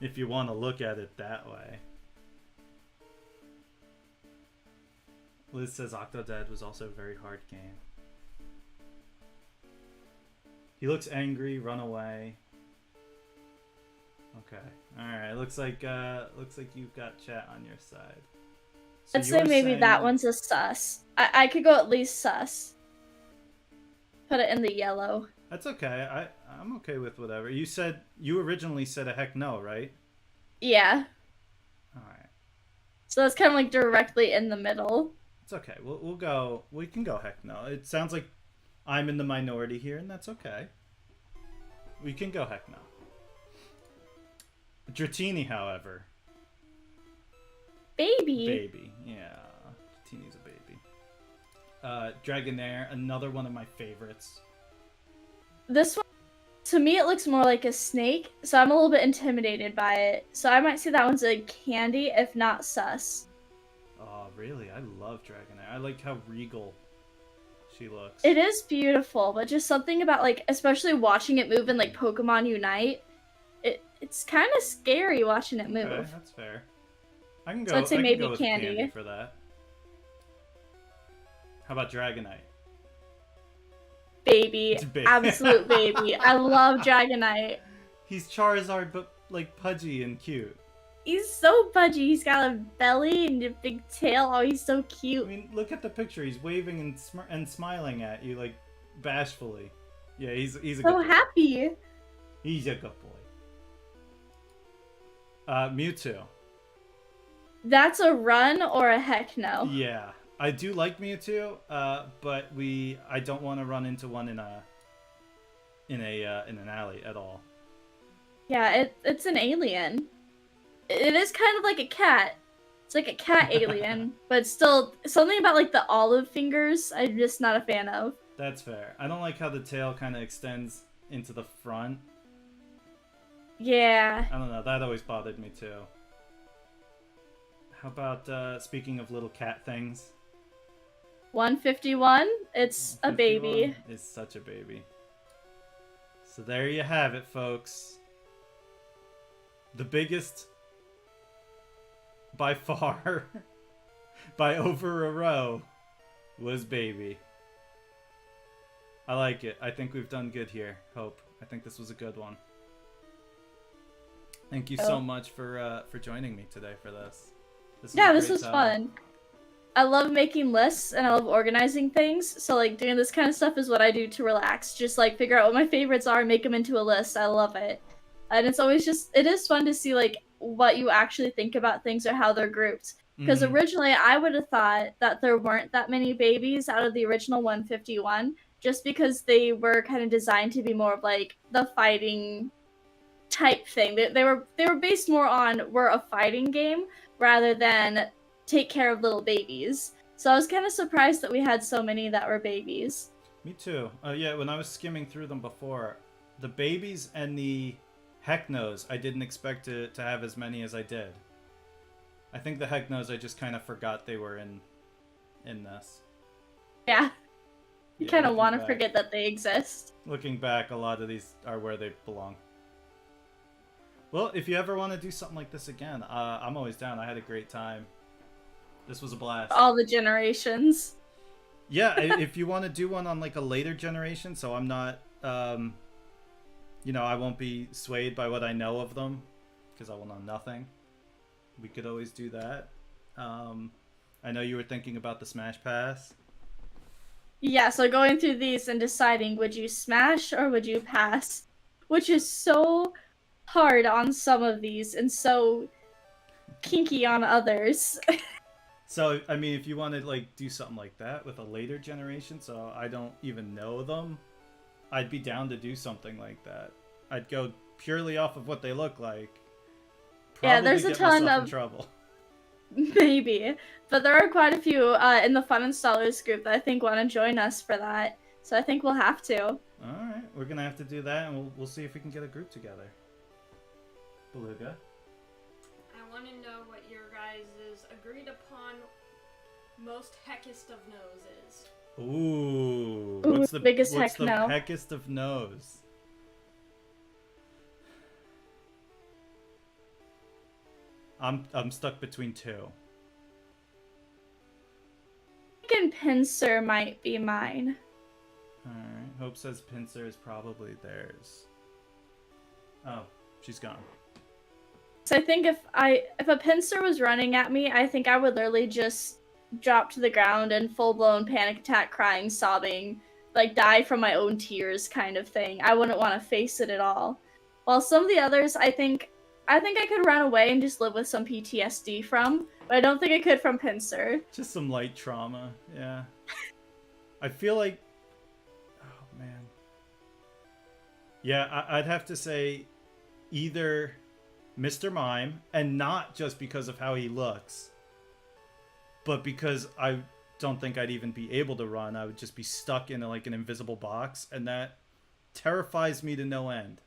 If you want to look at it that way. Liz says Octodad was also a very hard game. He looks angry, run away. Okay. Alright, looks like you've got chat on your side. So I'd say maybe that one's a sus. I could go at least sus. Put it in the yellow. That's okay. I'm okay with whatever. You originally said a heck no, right? Yeah. Alright. So that's kind of like directly in the middle. It's okay. We can go heck no. It sounds like I'm in the minority here, and that's okay. We can go heck no. Dratini, however. Baby. Yeah. Dratini's a baby. Dragonair, another one of my favorites. This one, to me, it looks more like a snake, so I'm a little bit intimidated by it. So I might say that one's a candy, if not sus. Oh, really? I love Dragonair. I like how regal she looks. It is beautiful, but just something about, like, especially watching it move in, like, Pokemon Unite, it's kind of scary watching it move. Okay, that's fair. I can go. So I'd say I can maybe go with candy. for that. How about Dragonite? Baby. It's big. Absolute baby. I love Dragonite. He's Charizard, but like pudgy and cute. He's so pudgy. He's got a belly and a big tail. Oh, he's so cute. I mean, look at the picture. He's waving and smiling at you like bashfully. Yeah, he's a good So boy. happy. He's a good boy. Mewtwo. That's a run or a heck no. Yeah, I do like Mewtwo, but I don't want to run into one in an alley at all. Yeah, it's an alien. It is kind of like a cat. It's like a cat alien, but still something about like the olive fingers I'm just not a fan of. That's fair. I don't like how the tail kind of extends into the front. Yeah. I don't know. That always bothered me too. How about speaking of little cat things? 151. It's a 51 baby. is such a baby. So there you have it, folks. The biggest, by far, by over a row, was Baby. I like it. I think we've done good here, Hope. I think this was a good one. Thank you so much for joining me today for this. This was fun. I love making lists and I love organizing things. So like doing this kind of stuff is what I do to relax. Just like figure out what my favorites are and make them into a list. I love it. And it's always it is fun to see like what you actually think about things or how they're grouped. Because originally I would have thought that there weren't that many babies out of the original 151, just because they were kind of designed to be more of like the fighting type thing. They were based more on we're a fighting game rather than take care of little babies. So I was kind of surprised that we had so many that were babies. Me too. Yeah, when I was skimming through them before, the babies and the Hecknos, I didn't expect to have as many as I did. I think the Hecknos, I just kind of forgot they were in this. Yeah. You kind of want to back. forget that they exist. Looking back, a lot of these are where they belong. Well, if you ever want to do something like this again, I'm always down. I had a great time. This was a blast. All the generations. Yeah, if you want to do one on like a later generation, so I'm not, I won't be swayed by what I know of them, because I will know nothing. We could always do that. I know you were thinking about the Smash Pass. Yeah, so going through these and deciding would you smash or would you pass, which is so hard on some of these and so kinky on others. So, I mean, if you want to like do something like that with a later generation, so I don't even know them, I'd be down to do something like that. I'd go purely off of what they look like. Yeah, there's a ton in of trouble. Maybe, but there are quite a few in the Fun Installers group that I think want to join us for that. So I think we'll have to. All right, we're gonna have to do that, and we'll see if we can get a group together. Beluga. I want to know what your guys' agreed upon most heckest of no's is. Ooh, Ooh, what's the biggest what's heck the no. heckest of no's? I'm stuck between two. Thinking Pincer might be mine. Alright, Hope says Pincer is probably theirs. Oh, she's gone. So I think if a Pincer was running at me, I think I would literally just drop to the ground and full-blown panic attack, crying, sobbing, like die from my own tears kind of thing. I wouldn't want to face it at all. While some of the others, I think I could run away and just live with some PTSD from, but I don't think I could from Pincer. Just some light trauma, yeah. I feel like... Oh, man. Yeah, I'd have to say either Mr. Mime, and not just because of how he looks, but because I don't think I'd even be able to run. I would just be stuck in like an invisible box, and that terrifies me to no end.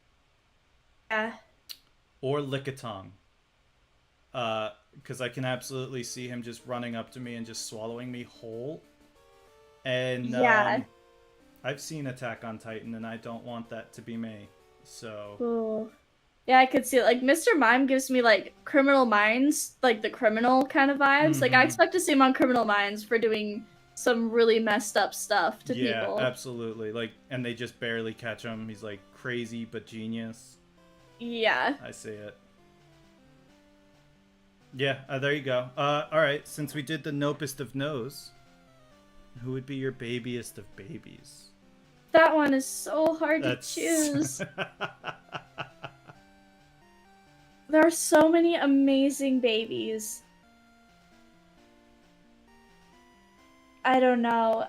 Yeah. Or Lickitung. Because I can absolutely see him just running up to me and just swallowing me whole. And Yeah. I've seen Attack on Titan, and I don't want that to be me. So... Ooh. Yeah, I could see it. Like, Mr. Mime gives me, like, Criminal Minds, like, the criminal kind of vibes. Like, I expect to see him on Criminal Minds for doing some really messed up stuff to people. Yeah, absolutely. Like, and they just barely catch him. He's, like, crazy but genius. Yeah. I see it. Yeah, there you go. Alright, since we did the nopest of no's, who would be your babiest of babies? That one is so hard to choose. There are so many amazing babies. I don't know.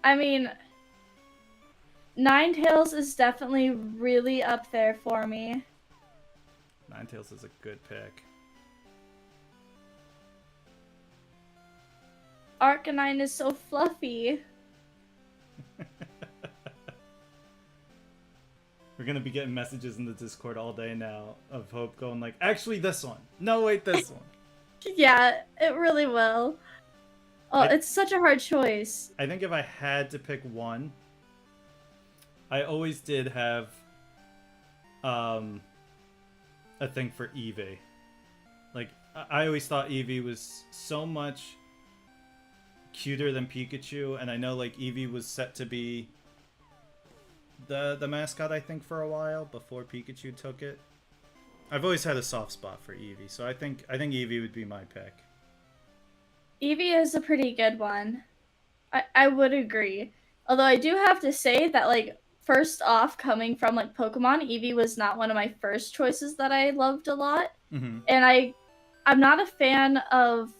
I mean, Ninetales is definitely really up there for me. Ninetales is a good pick. Arcanine is so fluffy. We're gonna be getting messages in the Discord all day now of Hope going like, actually this one. No, wait, this one. Yeah, it really will. Oh, it's such a hard choice. I think if I had to pick one, I always did have a thing for Eevee. Like, I always thought Eevee was so much cuter than Pikachu, and I know like Eevee was set to be the mascot, I think, for a while before Pikachu took it. I've always had a soft spot for Eevee, so I think Eevee would be my pick. Eevee is a pretty good one. I would agree. Although I do have to say that, like, first off, coming from like Pokemon, Eevee was not one of my first choices that I loved a lot. Mm-hmm. And I'm not a fan of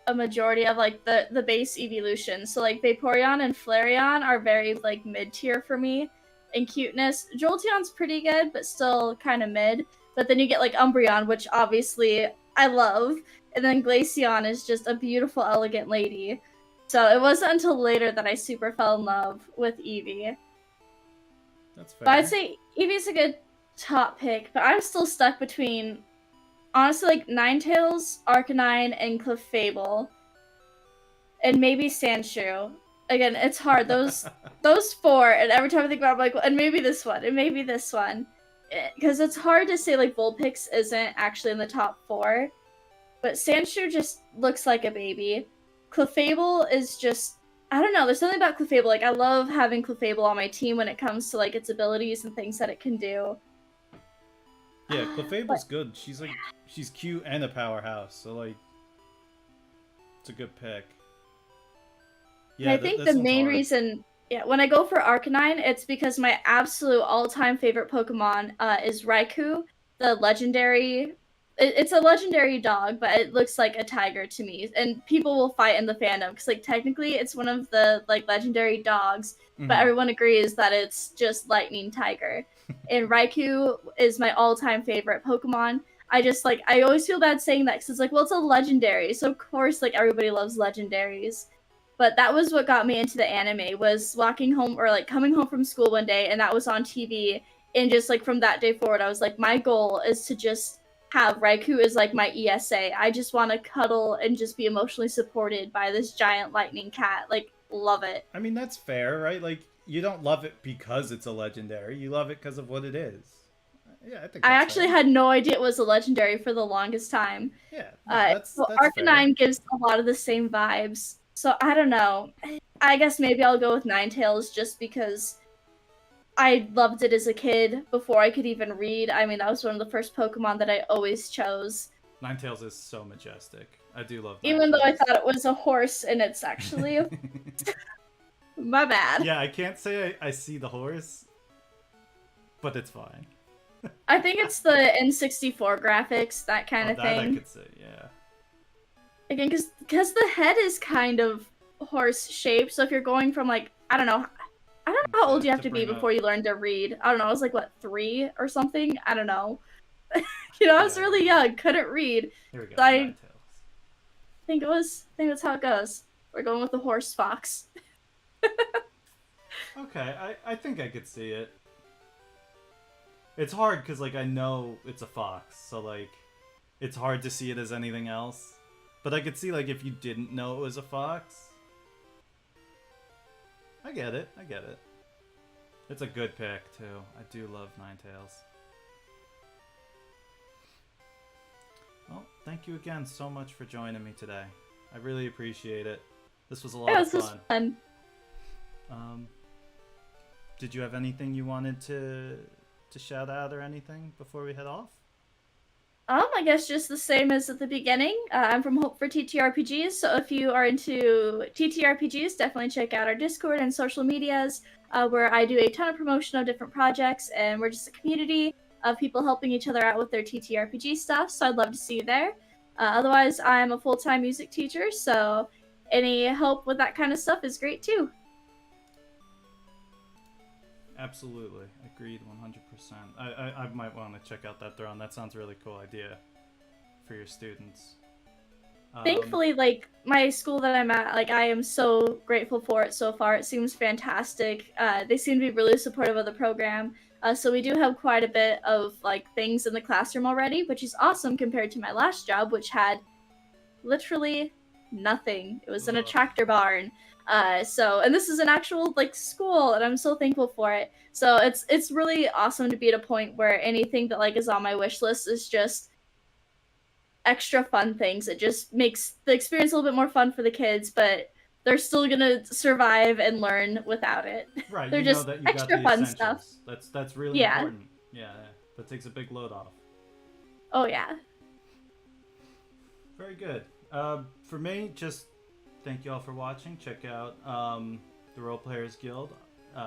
a majority of like the base evolutions. So like Vaporeon and Flareon are very like mid-tier for me in cuteness. Jolteon's pretty good, but still kind of mid. But then you get like Umbreon, which obviously I love. And then Glaceon is just a beautiful, elegant lady. So it wasn't until later that I super fell in love with Eevee. That's fair. But I'd say Eevee's a good top pick, but I'm still stuck between, honestly, like Ninetales, Arcanine, and Clefable. And maybe Sandshrew. Again, it's hard. Those four, and every time I think about it, I'm like, well, and maybe this one, and maybe this one. because it's hard to say like Vulpix isn't actually in the top 4, but Sandshrew just looks like a baby. Clefable is just, I don't know, there's something about Clefable. Like, I love having Clefable on my team when it comes to like its abilities and things that it can do. Yeah, Clefable's good. She's cute and a powerhouse, so like it's a good pick. And I think the main reason, yeah, when I go for Arcanine, it's because my absolute all-time favorite Pokemon is Raikou, the legendary. It's a legendary dog, but it looks like a tiger to me. And people will fight in the fandom because, like, technically it's one of the like legendary dogs, but everyone agrees that it's just Lightning Tiger. And Raikou is my all-time favorite Pokemon. I always feel bad saying that because it's like, well, it's a legendary, so of course, like, everybody loves legendaries. But that was what got me into the anime, was walking home or like coming home from school one day and that was on TV, and just like from that day forward I was like, my goal is to just have Raikou as like my ESA. I just want to cuddle and just be emotionally supported by this giant lightning cat. Like, love it. I mean, that's fair, right? Like, you don't love it because it's a legendary. You love it because of what it is. Yeah, I think I that's actually fair. had no idea it was a legendary for the longest time. Yeah, no, that's Arcanine fair. gives a lot of the same vibes. So I don't know. I guess maybe I'll go with Ninetales just because I loved it as a kid before I could even read. I mean, that was one of the first Pokemon that I always chose. Ninetales is so majestic. I do love Ninetales. Even though I thought it was a horse and it's actually a... My bad. Yeah, I can't say I see the horse, but it's fine. I think it's the N64 graphics, that kind of that thing. I could say, yeah. Again, because the head is kind of horse-shaped, so if you're going from, like, I don't know how old you have to be before you learn to read. I don't know, I was like, what, 3 or something? I don't know. I was really young, couldn't read. Here we go, So I Ninetales. think that's how it goes. We're going with the horse fox. Okay, I think I could see it. It's hard because, like, I know it's a fox, so, like, it's hard to see it as anything else. But I could see, like, if you didn't know it was a fox. I get it. It's a good pick, too. I do love Ninetales. Well, thank you again so much for joining me today. I really appreciate it. This was a lot of fun. This was fun. Did you have anything you wanted to shout out or anything before we head off? I guess just the same as at the beginning. I'm from Hope4TTRPGS, so if you are into TTRPGs, definitely check out our Discord and social medias, where I do a ton of promotion of different projects, and we're just a community of people helping each other out with their TTRPG stuff, so I'd love to see you there. Otherwise, I'm a full-time music teacher, so any help with that kind of stuff is great too. Absolutely. Agreed 100%. I might want to check out that throne. That sounds a really cool idea for your students. Thankfully, like, my school that I'm at, like, I am so grateful for it so far. It seems fantastic. They seem to be really supportive of the program. So we do have quite a bit of, like, things in the classroom already, which is awesome compared to my last job, which had literally nothing. It was in a tractor barn. And this is an actual, like, school, and I'm so thankful for it. So it's really awesome to be at a point where anything that, like, is on my wish list is just extra fun things. It just makes the experience a little bit more fun for the kids, but they're still gonna survive and learn without it. Right, They're just that you extra got the fun essentials. stuff. That's really important. Yeah, that takes a big load off. Oh yeah. Very good. For me, just thank you all for watching. Check out the Role Players Guild.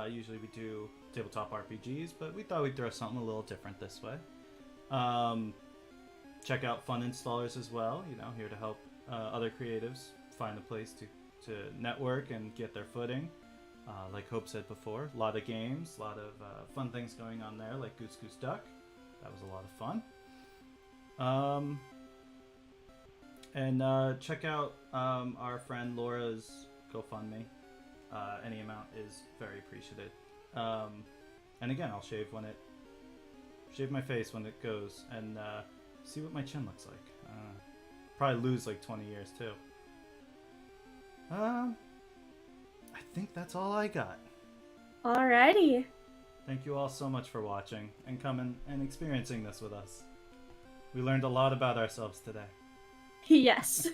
Usually we do tabletop RPGs, but we thought we'd throw something a little different this way. Check out Fun Installers as well. Here to help other creatives find a place to network and get their footing. Like Hope said before, a lot of games, a lot of fun things going on there, like Goose Goose Duck. That was a lot of fun. And check out our friend Laura's GoFundMe. Any amount is very appreciated. And again, I'll shave my face when it goes, and see what my chin looks like. Probably lose like 20 years too. I think that's all I got. Alrighty. Thank you all so much for watching and coming and experiencing this with us. We learned a lot about ourselves today. Yes.